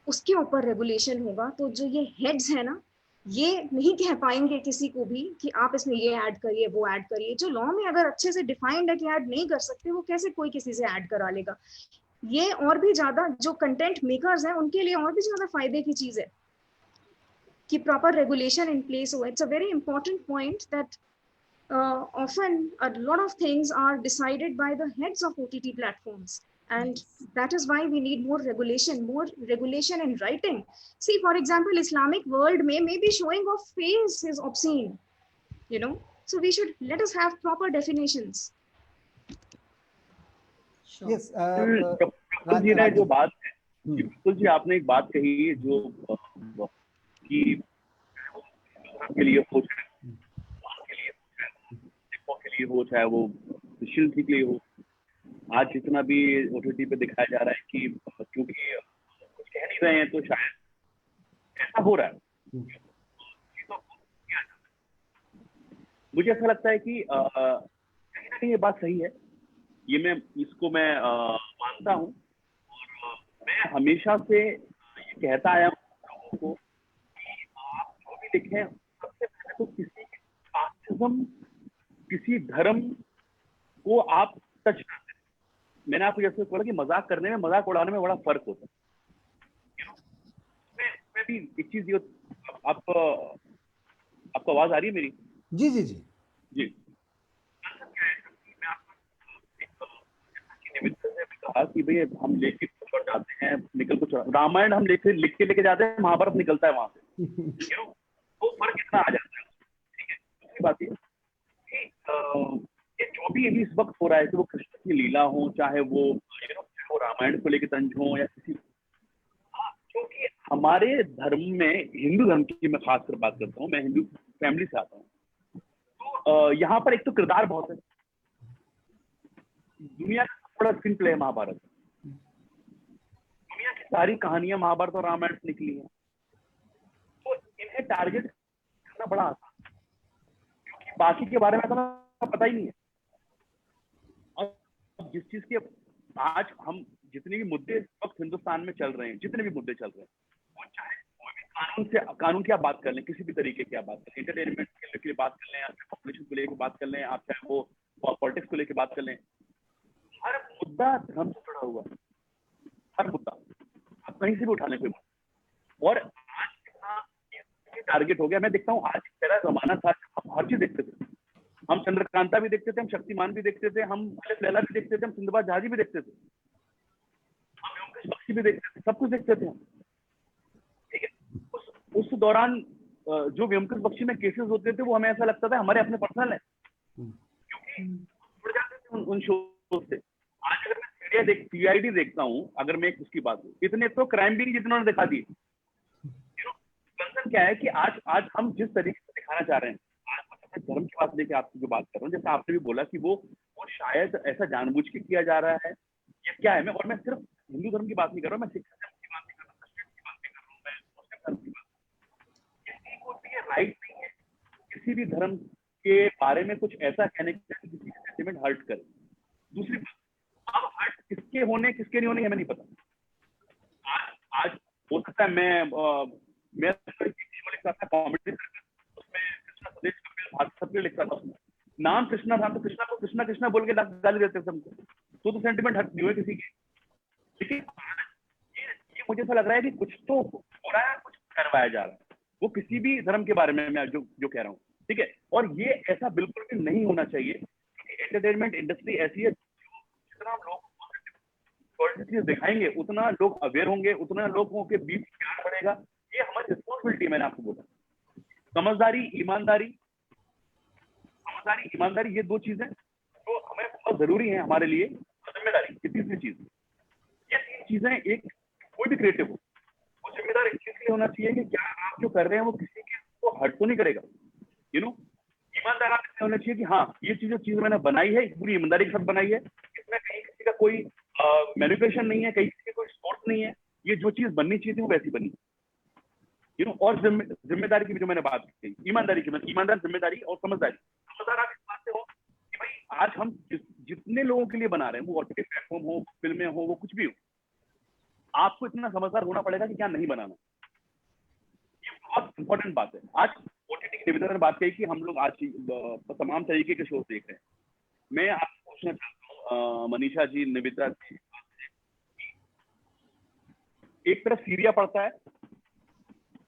उसके ऊपर रेगुलेशन होगा। तो जो ये हेड्स है ना, ये नहीं कह पाएंगे किसी को भी कि आप इसमें ये ऐड करिए वो ऐड करिए। जो लॉ में अगर अच्छे से डिफाइंड है कि ऐड नहीं कर सकते, वो कैसे कोई किसी से ऐड करा लेगा। ये और भी ज्यादा जो कंटेंट मेकर्स हैं उनके लिए और भी ज्यादा फायदे की चीज है कि प्रॉपर रेगुलेशन इन प्लेस हो। It's a very important point that often a lot of things are decided by the heads of OTT platforms, and that is why we need more regulation in writing. See, for example, Islamic world may be showing of face is obscene, so we should let us have proper definitions. sure. Yes, Praful ji ने जो बात है, प्रफुल्ल जी आपने एक बात कही जो कि के लिए हो, के लिए हो, चाहे वो विजुअल के लिए हो, आज जितना भी OTT पे दिखाया जा रहा है कि क्योंकि कुछ कह नहीं रहे हैं तो शायद ऐसा हो रहा है। मुझे ऐसा लगता है कि कहीं ना कहीं ये बात सही है, ये इसको मैं मानता हूँ, और मैं हमेशा से ये कहता आया हूँ लोगों को कि आप जो भी लिखें सबसे पहले तो किसी धर्म को आप टच करते हैं। मैंने आपको जैसे बोला कि मजाक करने में मजाक उड़ाने में बड़ा फर्क होता है। मैं भी एक चीज आपको आवाज आ रही है मेरी? जी जी जी जी। कहा कि भाई हम लेके जाते हैं, निकल कुछ रामायण हम लिख के लेके जाते हैं, महाभारत निकलता है वहां से, वो फर्क कितना आ जाता है। ठीक है, दूसरी बात ये जो भी इस वक्त हो रहा है, कि वो कृष्ण की लीला हो, चाहे वो वो रामायण को लेकर तंज हो, या किसी, क्योंकि हमारे धर्म में, हिंदू धर्म की मैं खासकर बात करता हूँ, मैं हिंदू फैमिली से आता हूँ, तो यहाँ पर एक तो किरदार बहुत है, दुनिया का बड़ा स्क्रीन प्ले है महाभारत, दुनिया की सारी कहानियां महाभारत और रामायण से निकली है, तो इन्हें टारगेट करना बड़ा आसान, बाकी के बारे में तो हमें पता ही नहीं है। और जिस चीज के आज हम जितने भी मुद्दे इस वक्त हिंदुस्तान में चल रहे हैं, जितने भी मुद्दे चल रहे हैं, वो चाहे कोई भी कानून की आप बात कर लें, किसी भी तरीके की आप बात कर लें, एंटरटेनमेंट के लिए बात कर लें, आप पॉपुलेशन को लेकर बात कर लें, आप चाहे वो पॉलिटिक्स को लेकर बात कर लें, हर मुद्दा धर्म से जुड़ा हुआ है। हर मुद्दा आप कहीं से भी उठा लें कोई मुद्दा। और आज टारगेट हो गया। मैं देखता हूँ आज पहला जमाना था हम हर चीज देखते थे। हम चंद्रकांता भी देखते थे, हम शक्तिमान भी देखते थे, हम अलिफ लैला भी देखते थे, हम सिंदबाद जहाजी भी देखते थे, हम व्योमकेश बख्शी भी देखते थे, सब कुछ देखते थे हम। ठीक है, उस दौरान जो व्योमकेश बख्शी में केसेस होते थे वो हमें ऐसा लगता था हमारे अपने पर्सनल है, क्योंकि जुड़ जाते थे उन शो से। आज अगर मैं सीआईडी देखता हूँ, अगर मैं उसकी बात करूँ, इतने तो क्राइम भी नहीं जितने उन्होंने दिखा दिए। कंसर्न क्या है कि आज हम जिस तरीके से दिखाना चाह रहे हैं, आज धर्म की बात लेके आपसे जो बात कर रहा हूँ, जैसे आपने भी बोला कि वो शायद ऐसा जानबूझ के किया जा रहा है, ये क्या है। मैं सिर्फ हिंदू धर्म की बात नहीं कर रहा हूँ, मैं सिख धर्म की बात नहीं कर रहा हूँ, क्रिश्चियन की बात नहीं कर रहा हूँ, मैं मुस्लिम धर्म की बात। किसी को भी ये राइट नहीं है किसी भी धर्म के बारे में कुछ ऐसा कहने का किसी का सेंटिमेंट हर्ट करे। दूसरी बात, अब हर्ट किसके होने किसके नहीं होने हमें नहीं पता। आज हो सकता है मैं लिख रहा था कॉमेडी, उसमें कृष्णा स्वदेश कपिल लिख रहा था, उसमें नाम कृष्णा था, तो कृष्णा को कृष्णा कृष्णा बोल के गाली देते थे हमको, तो सेंटिमेंट हर्ट नहीं हुए किसी के। लेकिन ये मुझे ऐसा लग रहा है कि कुछ तो हो रहा है, कुछ करवाया जा रहा है, वो किसी भी धर्म के बारे में मैं जो कह रहा हूँ। ठीक है, और ये ऐसा बिल्कुल भी नहीं होना चाहिए, क्योंकि एंटरटेनमेंट इंडस्ट्री ऐसी है, जितना हम लोग पॉजिटिव दिखाएंगे उतना लोग अवेयर होंगे, उतना लोगों के बीच प्यार बढ़ेगा। ये हमारी रिस्पॉन्सिबिलिटी है। मैंने आपको बोला समझदारी ईमानदारी ये दो चीजें जो हमें बहुत जरूरी है हमारे लिए। जिम्मेदारी ये तीसरी चीज, ये तीन चीजें एक कोई भी क्रिएटिव हो, वो जिम्मेदार इस चीज के लिए होना चाहिए कि क्या आप जो कर रहे हैं वो किसी के को हर्ट तो नहीं करेगा। ईमानदार आप इसमें होना चाहिए कि हाँ ये चीज मैंने बनाई है, पूरी ईमानदारी के साथ बनाई है, इसमें कहीं किसी का कोई मैनिपुलेशन नहीं है, कहीं किसी का कोई सोर्स नहीं है, ये जो चीज बननी चाहिए थी वो वैसी बनी। और जिम्मेदारी की भी जो मैंने बात की, ईमानदारी की, ईमानदार, जिम्मेदारी और समझदारी। समझदार आप इस बात से हो कि भाई आज हम जितने लोगों के लिए बना रहे हैं, वो ओटीटी प्लेटफॉर्म हो, फिल्में हो, वो कुछ भी हो, आपको इतना समझदार होना पड़ेगा कि क्या नहीं बनाना। ये बहुत इंपॉर्टेंट बात है। आज ओटीटी की निवेदन ने बात कही कि हम लोग आज तमाम तरीके के शो देख रहे हैं। मैं आपको पूछना चाहता हूँ मनीषा जी, निविता जी, एक तरफ सीरिया पड़ता है,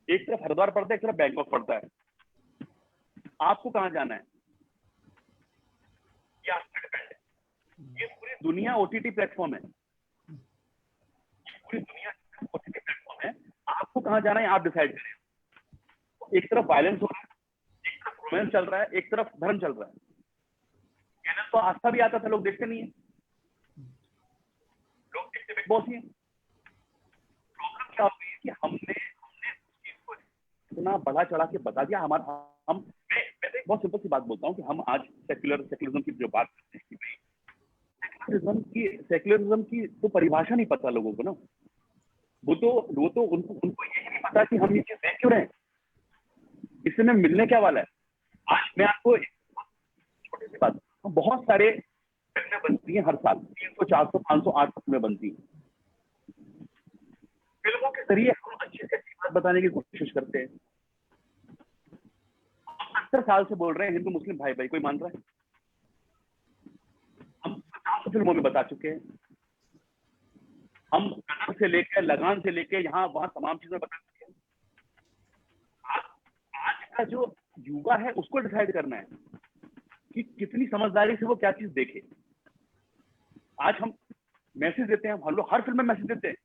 एक तरफ हरिद्वार पड़ता है, एक तरफ बैंकॉक पड़ता है, आपको कहां जाना है ये आप पे डिपेंड है। ये पूरी दुनिया ओटीटी प्लेटफॉर्म है, पूरी दुनिया ओटीटी प्लेटफॉर्म है, आपको कहां जाना है आप डिसाइड करें। एक तरफ वायलेंस हो रहा है, एक तरफ रोमांस चल रहा है, एक तरफ धर्म चल रहा है। चैनल तो आस्था भी आता था, लोग देखते नहीं है, लोग देखते बिग बॉस ही है। प्रॉब्लम क्या हो गई कि हमने इतना बढ़ा चढ़ा के बता दिया। मैं एक बहुत सिंपल सी बात बोलता हूँ कि हम आज सेक्युलरिज्म की जो बात करते हैं कि सेक्युलरिज्म की तो परिभाषा नहीं पता लोगों को ना। वो तो उनको यही नहीं पता कि हम ये चीज देख क्यों रहे हैं, इससे में मिलने क्या वाला है। आज मैं आपको छोटी सी बात, बहुत सारे फिल्में बनती हैं हर साल, 300, 400, 500, 800 फिल्में बनती हैं। फिल्मों के जरिए हम अच्छी से अच्छी बात बताने की कोशिश करते हैं। 70 साल से बोल रहे हैं हिंदू मुस्लिम भाई भाई, कोई मान रहा है? हम 50 फिल्मों में बता चुके हैं, हम कदम से लेकर लगान से लेकर यहाँ वहां तमाम चीजें बता चुके हैं। आज का जो युवा है उसको डिसाइड करना है कि कितनी समझदारी से वो क्या चीज देखे। आज हम मैसेज देते हैं, हम लोग हर फिल्म में मैसेज देते हैं,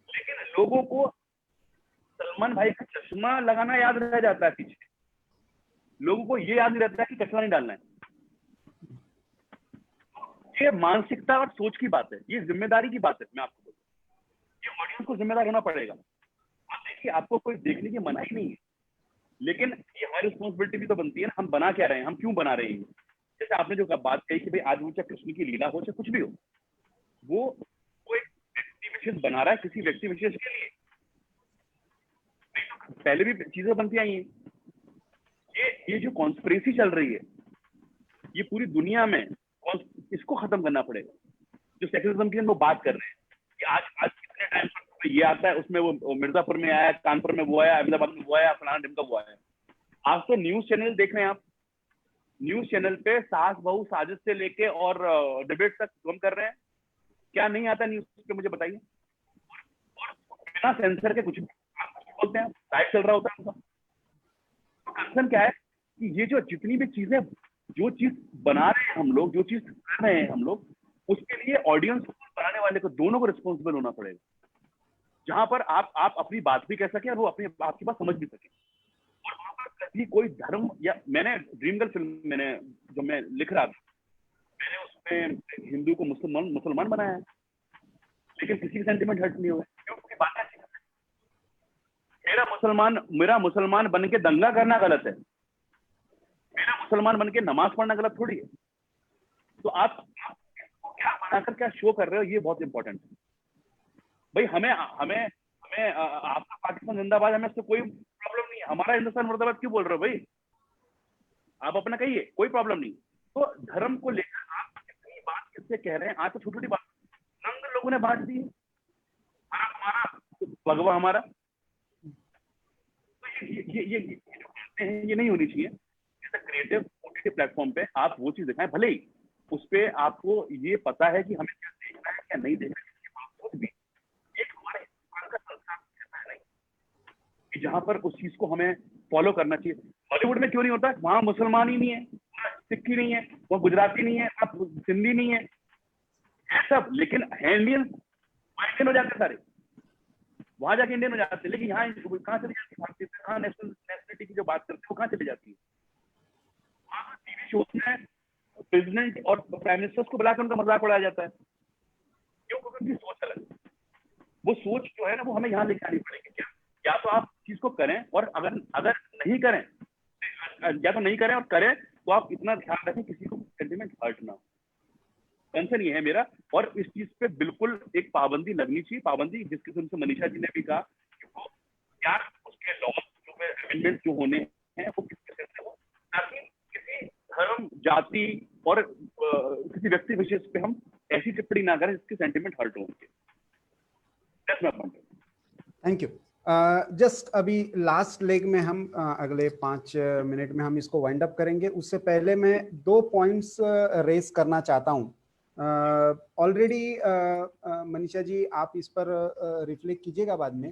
लेकिन लोगों को सलमान भाई का चश्मा लगाना याद रह जाता है पीछे, लोगों को ये याद नहीं रहता है कि कचरा नहीं डालना है। ये मानसिकता और सोच की बात है, ये जिम्मेदारी की बात है। मैं आपको बोलूं, ये ऑडियंस को जिम्मेदार होना पड़ेगा। आप देखिए, आपको कोई देखने की मनाही नहीं है, लेकिन ये हमारी रिस्पॉन्सिबिलिटी भी तो बनती है ना, हम बना क्या रहे हैं, हम क्यों बना रहे हैं। जैसे आपने जो बात कही कि भाई आज वो चाहे कृष्ण की लीला हो चाहे कुछ भी हो, वो एक व्यक्ति विशेष बना रहा है किसी व्यक्ति विशेष के लिए। पहले भी चीजें बनती आई हैं, ये ये जो कॉन्स्पिरेसी चल रही है ये पूरी दुनिया में, इसको खत्म करना पड़ेगा। जो सेक्युलरिज्म की हम लोग बात कर रहे हैं कि आज कितने टाइम पर ये आता है, उसमें वो मिर्जापुर में आया, कानपुर में वो आया, अहमदाबाद में वो आया, फलाना ढिमका वो आया। आज तो न्यूज चैनल देख रहे हैं आप, न्यूज चैनल पे सास बहू साजिश से लेके और डिबेट तक हम कर रहे हैं। क्या नहीं आता न्यूज पे, मुझे बताइए। और बिना सेंसर के कुछ बोलते हैं, लाइव चल रहा होता है उनका। तो कंसर्न क्या है कि ये जो जितनी भी चीजें, जो चीज बना रहे हैं हम लोग, जो चीज कर रहे हैं हम लोग, उसके लिए ऑडियंस बनाने वाले को, दोनों को रिस्पॉन्सिबल होना पड़ेगा। जहां पर आप अपनी बात भी कह सके और वो अपनी आपकी बात समझ भी सके। और वहां पर कभी कोई धर्म, या मैंने ड्रीम गर्ल फिल्म जो मैं लिख रहा था, मैंने उसमें हिंदू को मुसलमान बनाया है, लेकिन किसी के सेंटिमेंट हर्ट नहीं हुए, क्योंकि बात ऐसी है। मेरा मुसलमान बन के दंगा करना गलत है, मेरा मुसलमान बन के नमाज पढ़ना गलत थोड़ी है। तो आप क्या बनाकर क्या शो कर रहे हो, ये बहुत इंपॉर्टेंट है भाई। हमें आपका पाकिस्तान जिंदाबाद, हमें उससे कोई प्रॉब्लम नहीं है। हमारा हिंदुस्तान मुर्दाबाद क्यों बोल रहे हो भाई? आप अपना कहिए, कोई प्रॉब्लम नहीं। तो धर्म को लेकर आप कितनी बात किससे कह रहे हैं? आज तो छोटी छोटी बात नंग लोगों ने बांट दी, हमारा भगवा हमारा। तो ये जो बातें हैं ये नहीं होनी चाहिए। क्रिएटिव ओटीटी प्लेटफॉर्म पे आप वो चीज दिखाएं, भले ही उस पे आपको ये पता है कि हमें क्या देखना है क्या नहीं देखना है, इसके बावजूद भी एक हमारे हिंदुस्तान का संस्कार कहता है नहीं कि जहां पर उस चीज को हमें फॉलो करना चाहिए। बॉलीवुड में क्यों नहीं होता? वहां मुसलमान ही नहीं है, वहां सिक्की नहीं है, वहां गुजराती नहीं है, वहां सिंधी नहीं है, सब, लेकिन इंडियन हो जाते सारे, वहां जाके इंडियन हो जाते हैं। लेकिन यहाँ कहाँ चली जाती है भारतीय, कहाँ नेशनलिटी की जो बात करते हैं वो कहाँ चली जाती है? वहां टीवी शो में प्रेसिडेंट और प्राइम मिनिस्टर को बुलाकर उनका मजाक उड़ाया जाता है। क्यों? क्योंकि उनकी सोच अलग है। वो सोच जो है ना, वो हमें यहाँ लेके आनी पड़ेगी। क्या या तो आप चीज को करें, और अगर नहीं करें, या तो नहीं करें और करें, तो आप इतना ध्यान रखें किसी को सेंटिमेंट हर्ट ना हो। कंसर्न ये है मेरा। और इस चीज पे बिल्कुल एक पाबंदी लगनी चाहिए। पाबंदी जिस किस्म से मनीषा जी ने भी कहा कि वो यार उसके लॉज जो अमेंडमेंट जो होने हैं वो किस किस्म से हो, ताकि किसी धर्म, जाति और किसी व्यक्ति विशेष पे हम ऐसी टिप्पणी ना करें जिसके सेंटिमेंट हर्ट हो उनके। Thank you. जस्ट अभी लास्ट लेग में हम अगले 5 मिनट में हम इसको वाइंड अप करेंगे। उससे पहले मैं 2 पॉइंट्स रेस करना चाहता हूँ। ऑलरेडी मनीषा जी आप इस पर रिफ्लेक्ट कीजिएगा बाद में।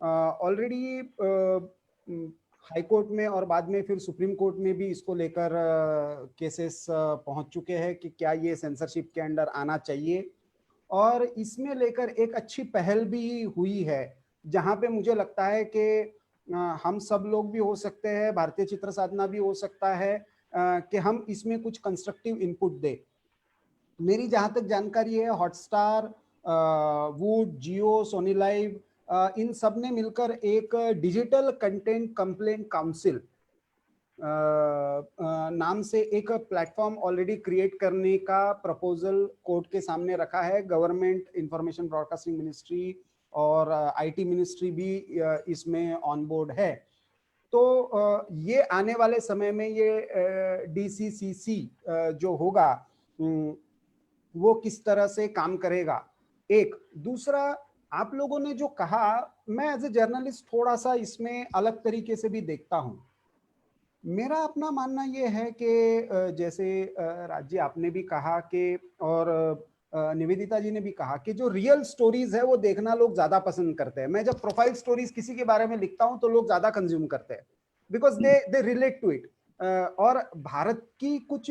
ऑलरेडी हाई कोर्ट में और बाद में फिर सुप्रीम कोर्ट में भी इसको लेकर केसेस पहुंच चुके हैं कि क्या ये सेंसरशिप के अंडर आना चाहिए, और इसमें लेकर एक अच्छी पहल भी हुई है, जहां पे मुझे लगता है कि हम सब लोग भी हो सकते हैं, भारतीय चित्र साधना भी हो सकता है कि हम इसमें कुछ कंस्ट्रक्टिव इनपुट दे। मेरी जहां तक जानकारी है, Hotstar, Voot, Jio, Sony Live, इन सब ने मिलकर एक डिजिटल कंटेंट कंप्लेंट काउंसिल नाम से एक प्लेटफॉर्म ऑलरेडी क्रिएट करने का प्रपोजल कोर्ट के सामने रखा है। गवर्नमेंट, इंफॉर्मेशन ब्रॉडकास्टिंग मिनिस्ट्री और आईटी मिनिस्ट्री भी इसमें ऑन बोर्ड है। तो ये आने वाले समय में ये डीसीसीसी जो होगा वो किस तरह से काम करेगा। एक दूसरा, आप लोगों ने जो कहा, मैं एज ए जर्नलिस्ट थोड़ा सा इसमें अलग तरीके से भी देखता हूं। मेरा अपना मानना यह है कि जैसे राज्य आपने भी कहा कि, और निवेदिता जी ने भी कहा कि जो रियल स्टोरीज है वो देखना लोग ज्यादा पसंद करते हैं। मैं जब प्रोफाइल स्टोरीज किसी के बारे में लिखता हूं तो लोग ज्यादा कंज्यूम करते हैं, because they relate to it. और भारत की कुछ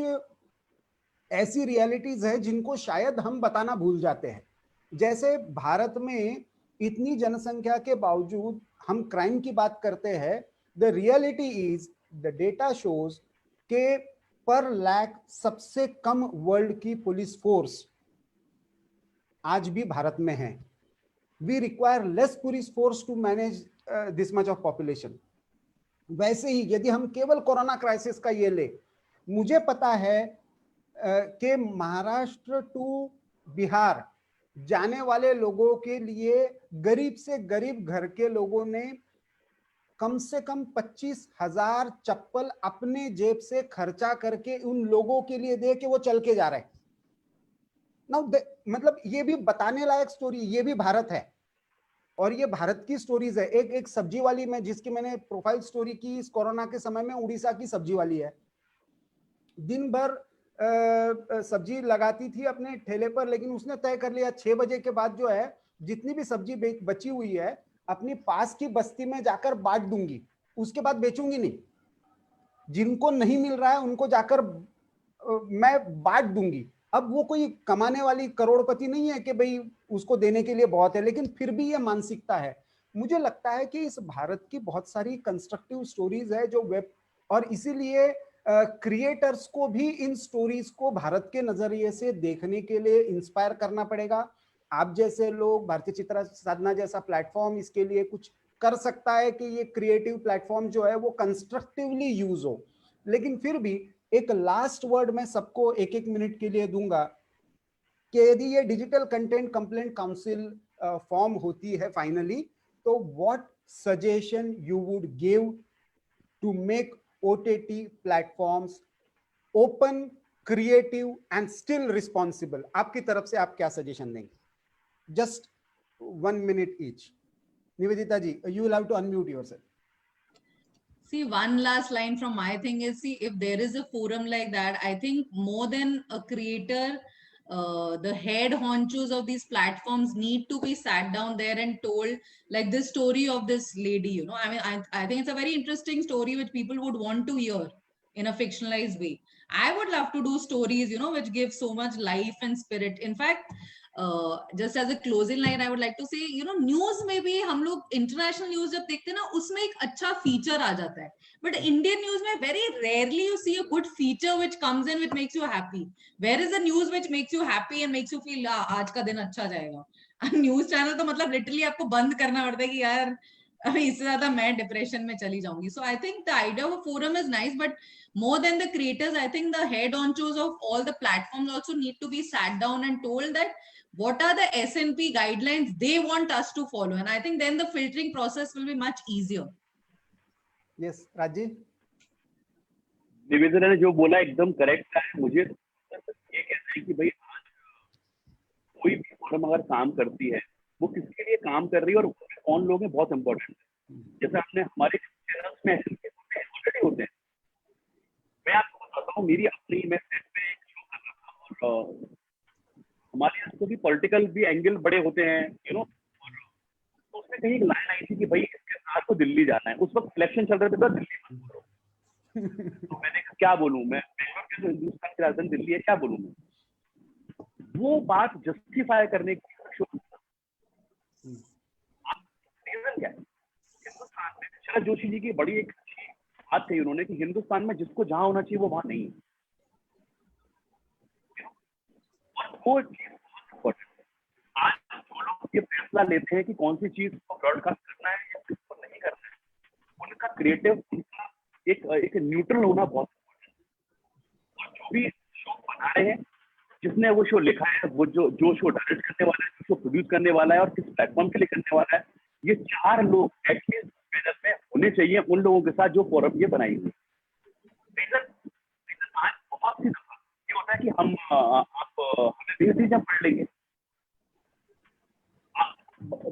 ऐसी रियलिटीज है जिनको शायद हम बताना भूल जाते हैं। जैसे भारत में इतनी जनसंख्या के बावजूद हम क्राइम की बात करते हैं। The reality is, the data shows के पर लाख सबसे कम वर्ल्ड की पुलिस फोर्स आज भी भारत में है। We require less police force to manage this much of population. वैसे ही यदि हम केवल कोरोना क्राइसिस का ये ले, मुझे पता है कि महाराष्ट्र टू बिहार जाने वाले लोगों के लिए गरीब से गरीब घर के लोगों ने कम से कम 25,000 चप्पल अपने जेब से खर्चा करके उन लोगों के लिए दे के वो चल के जा रहे हैं। मतलब ये भी बताने लायक स्टोरी, ये भी भारत है और ये भारत की स्टोरीज है। एक सब्जी वाली में जिसकी मैंने प्रोफाइल स्टोरी की इस कोरोना के समय में, उड़ीसा की सब्जी वाली है। दिन भर सब्जी लगाती थी अपने ठेले पर, लेकिन उसने तय कर लिया 6 बजे के बाद जो है जितनी भी सब्जी बची हुई है अपनी पास की बस्ती में जाकर बांट दूंगी, उसके बाद बेचूंगी नहीं। जिनको नहीं मिल रहा है उनको जाकर मैं बांट दूंगी। अब वो कोई कमाने वाली करोड़पति नहीं है कि भाई उसको देने के लिए बहुत है, लेकिन फिर भी ये मानसिकता है। मुझे लगता है कि इस भारत की बहुत सारी कंस्ट्रक्टिव स्टोरीज है जो वेब, और इसीलिए क्रिएटर्स को भी इन स्टोरीज को भारत के नजरिए से देखने के लिए इंस्पायर करना पड़ेगा। आप जैसे लोग, भारतीय चित्र साधना जैसा प्लेटफॉर्म इसके लिए कुछ कर सकता है कि ये क्रिएटिव प्लेटफॉर्म जो है वो कंस्ट्रक्टिवली यूज हो। लेकिन फिर भी एक लास्ट वर्ड मैं सबको 1-1 मिनट के लिए दूंगा कि यदि ये digital content complaint council form होती है फाइनली, तो what suggestion you would give to make OTT platforms open, creative and still responsible? आपकी तरफ से आप क्या सजेशन देंगे? Just 1 minute each. Nivedita ji, you will have to unmute yourself. See, one last line from my thing is, see, if there is a forum like that, I think more than a creator, the head honchos of these platforms need to be sat down there and told, like this story of this lady, you know, I mean, I think it's a very interesting story which people would want to hear in a fictionalized way. I would love to do stories, you know, which give so much life and spirit. In fact, just as a closing line, I would like to say, you know, news में भी हम लोग international news जब देखते हैं ना, उसमें एक अच्छा feature आ जाता है. But Indian news में very rarely you see a good feature which comes in which makes you happy. Where is the news which makes you happy and makes you feel आज का दिन अच्छा जाएगा? News channel तो मतलब literally आपको बंद करना पड़ता है कि यार अभी इससे ज्यादा मैं डिप्रेशन में चली जाऊंगी. So I think the idea of a forum is nice, but more than the creators, I think the head honchos of all the platforms also need to be sat down and told that what are the S&P guidelines they want us to follow, and I think then the filtering process will be much easier. Yes, Rajiv. Nivedita ने जो बोला एकदम correct है. मुझे ये कहना है कि भाई कोई भी फर्म अगर काम करती है वो किसके लिए काम कर रही है और कौन लोग हैं, बहुत इंपॉर्टेंट है. जैसे आपने हमारे चैनल्स में ऑलरेडी होते हैं. मैं आपको बताता हूँ, मेरी अपनी मैं सेट पे एक शो कर रहा था और हमारे यहाँ भी पॉलिटिकल भी एंगल बड़े होते हैं, यू नो. तो उसमें कहीं एक लाइन आई थी कि भाई इसके साथ को दिल्ली जाना है. उस वक्त इलेक्शन चल रहे थे, तो दिल्ली मत करो. तो मैंने कहा क्या बोलूं मैं, हिंदुस्तान की राजधानी दिल्ली है, क्या बोलूं मैं. वो बात जस्टिफाई करने की रीजन क्या है? हिंदुस्तान में शरद जोशी जी की बड़ी एक अच्छी बात कही उन्होंने कि हिंदुस्तान में जिसको जहां होना चाहिए वो वहां नहीं है. वो आज जो लोग ये फैसला लेते हैं कि कौन सी चीज को ब्रॉडकास्ट करना है या किसको नहीं करना है, उनका क्रिएटिव, उनका एक न्यूट्रल होना बहुत इम्पोर्टेंट है. और जो भी शो बना रहे हैं, जिसने वो शो लिखा है, वो जो शो डायरेक्ट करने वाला है, जो शो प्रोड्यूस करने वाला है और किस प्लेटफॉर्म के लिए करने वाला है, ये 4 लोग एटलीस्ट पैनल में होने चाहिए उन लोगों के साथ जो फोरम ये बनाई हुई. रीजन आज बहुत सी दफा ये होता है कि हम आप हमें भेज दीजिए, हम पढ़ लेंगे.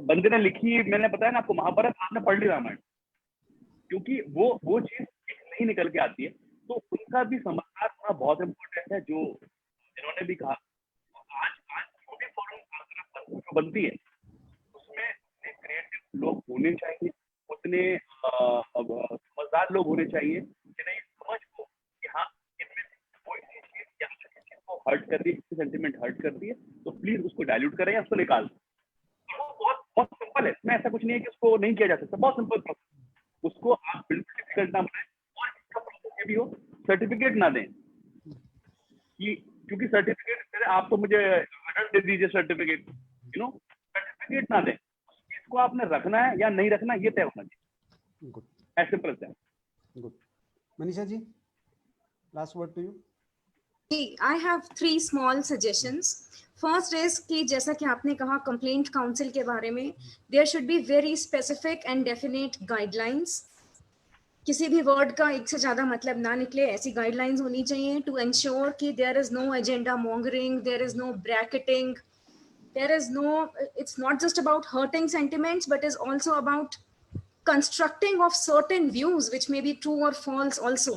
बंदे ने लिखी, मैंने बताया ना आपको, महाभारत, आपने पढ़ ली रामायण, क्योंकि वो चीज नहीं निकल के आती है. तो उनका भी समझदार होना बहुत इम्पोर्टेंट है. जो जिन्होंने भी कहा, आज जो भी फॉरम बनती है उसमें क्रिएटिव लोग होने चाहिए, उतने समझदार लोग होने चाहिए जिन्हें समझ हो कि हाँ इनमें कोई सी चीज या किसी चीज को हर्ट कर रही है, सेंटिमेंट हर्ट कर रही है, तो प्लीज उसको डाइल्यूट करें या उसको निकाल दें. बहुत बहुत सिंपल है. इसमें ऐसा कुछ नहीं है कि उसको नहीं किया जा सकता. बहुत सिंपल प्रोसेस. उसको आप बिल्कुल डिफिकल्ट ना बनाएं. और इसका प्रोसेस ये भी हो, सर्टिफिकेट ना दें कि क्योंकि सर्टिफिकेट आप तो मुझे ऑर्डर दे दीजिए सर्टिफिकेट, यू नो. सर्टिफिकेट ना दें. उस चीज को आपने रखना है या नहीं रखना, ये तय होना चाहिए. Good. As simple as that. Good. Manisha ji, last word to you. I have 3 small suggestions. First is कि जैसा कि आपने कहा कंप्लेंट काउंसिल के बारे में, there should be very specific and definite guidelines किसी भी वर्ड का एक से ज्यादा मतलब ना निकले, ऐसी गाइडलाइंस होनी चाहिए टू एंश्योर कि there is no agenda mongering, there is no bracketing, there is no, it's not just about hurting sentiments but is also about constructing of certain views which may be true or false also.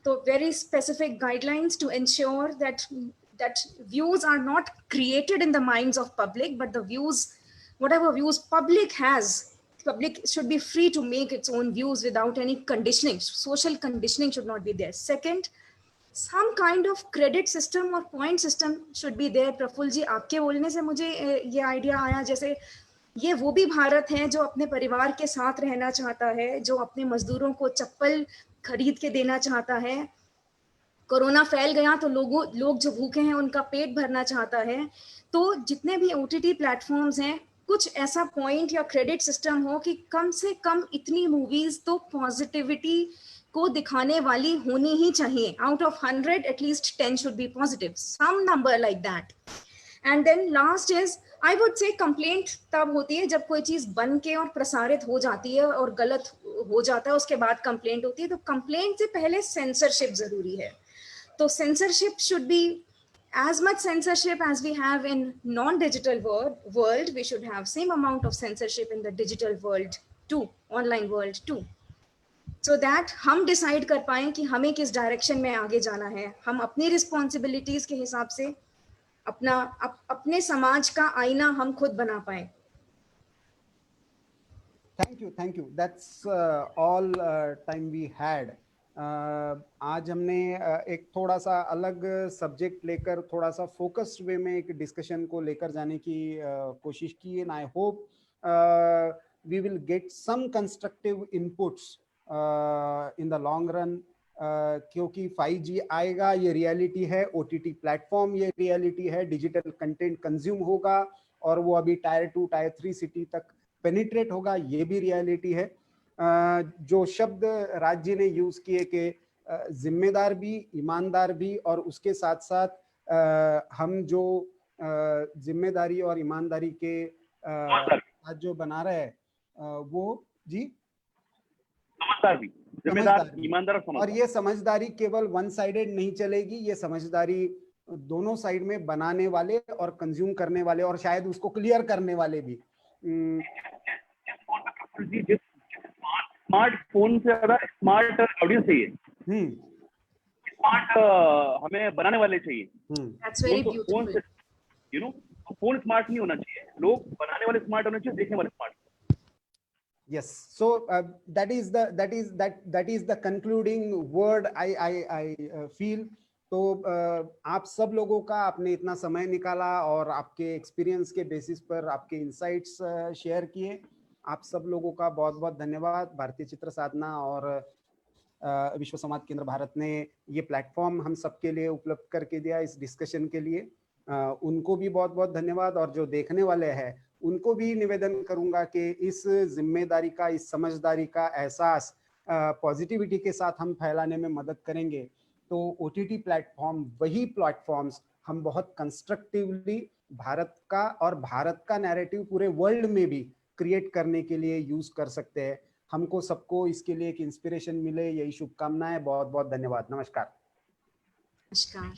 So very specific guidelines to ensure that views are not created in the minds of public, but the views, whatever views public has, public should be free to make its own views without any conditioning. Social conditioning should not be there. Second, some kind of credit system or point system should be there. Praful ji, आपके बोलने से मुझे ये idea आया, जैसे ये वो भी भारत है जो अपने परिवार के साथ रहना चाहता है, जो अपने मजदूरों को चप्पल खरीद के देना चाहता है। कोरोना फैल गया तो लोग जो भूखे हैं उनका पेट भरना चाहता है। तो जितने भी OTT प्लेटफॉर्म्स हैं, कुछ ऐसा पॉइंट या क्रेडिट सिस्टम हो कि कम से कम इतनी मूवीज तो पॉजिटिविटी को दिखाने वाली होनी ही चाहिए। Out of 100 at least 10 should be positive, some number like that. And then last is, I would say complaint तब होती है जब कोई चीज बन के और प्रसारित हो जाती है और गलत हो जाता है, उसके बाद कंप्लेंट होती है। तो कंप्लेंट से पहले सेंसरशिप जरूरी है। तो censorship should be as much censorship as we have in non-digital world. We should have same amount of censorship in the digital world too, online world too, so that हम decide कर पाएं कि हमें किस direction में आगे जाना है। हम अपनी responsibilities के हिसाब से अपने समाज का आईना हम खुद बना पाएं। Thank you. That's all time we had. आज हमने एक थोड़ा सा अलग सब्जेक्ट लेकर थोड़ा सा फोकस्ड वे में एक डिस्कशन को लेकर जाने की कोशिश की, and I hope we will get some constructive inputs in the long run, क्योंकि 5G आएगा, ये रियलिटी है। OTT प्लेटफॉर्म ये रियलिटी है। डिजिटल कंटेंट कंज्यूम होगा और वो अभी टायर 2 टायर 3 सिटी तक पेनिट्रेट होगा, ये भी रियलिटी है। जो शब्द राज जी ने यूज किए कि जिम्मेदार भी, ईमानदार भी, और उसके साथ साथ हम जो जिम्मेदारी और ईमानदारी के साथ जो बना रहे हैं वो जी समझदार भी, जिम्मेदार, ईमानदार और ये समझदारी केवल वन साइडेड नहीं चलेगी। ये समझदारी दोनों साइड में बनाने वाले और कंज्यूम करने वाले और शायद उसको क्लियर करने वाले भी। स्मार्टफोन से ज्यादा स्मार्ट ऑडियंस चाहिए, स्मार्ट हमें बनाने वाले चाहिए। That's very beautiful. You know, phone smart नहीं होना चाहिए, लोग बनाने वाले स्मार्ट होने चाहिए, देखने वाले smart. Yes, so that is the concluding word I feel. तो आप सब लोगों का आपने इतना समय निकाला और आपके एक्सपीरियंस के बेसिस पर आपके इंसाइट्स शेयर किए, आप सब लोगों का बहुत बहुत धन्यवाद। भारतीय चित्र साधना और विश्व संवाद केंद्र भारत ने ये प्लेटफॉर्म हम सबके लिए उपलब्ध करके दिया इस डिस्कशन के लिए, उनको भी बहुत बहुत धन्यवाद। और जो देखने वाले हैं उनको भी निवेदन करूंगा कि इस जिम्मेदारी का, इस समझदारी का एहसास पॉजिटिविटी के साथ हम फैलाने में मदद करेंगे तो OTT प्लेटफॉर्म, वही प्लेटफॉर्म्स हम बहुत कंस्ट्रक्टिवली भारत का और भारत का नैरेटिव पूरे वर्ल्ड में भी क्रिएट करने के लिए यूज कर सकते हैं। हमको सबको इसके लिए एक इंस्पिरेशन मिले, यही शुभकामनाएं। बहुत बहुत धन्यवाद। नमस्कार। नमस्कार।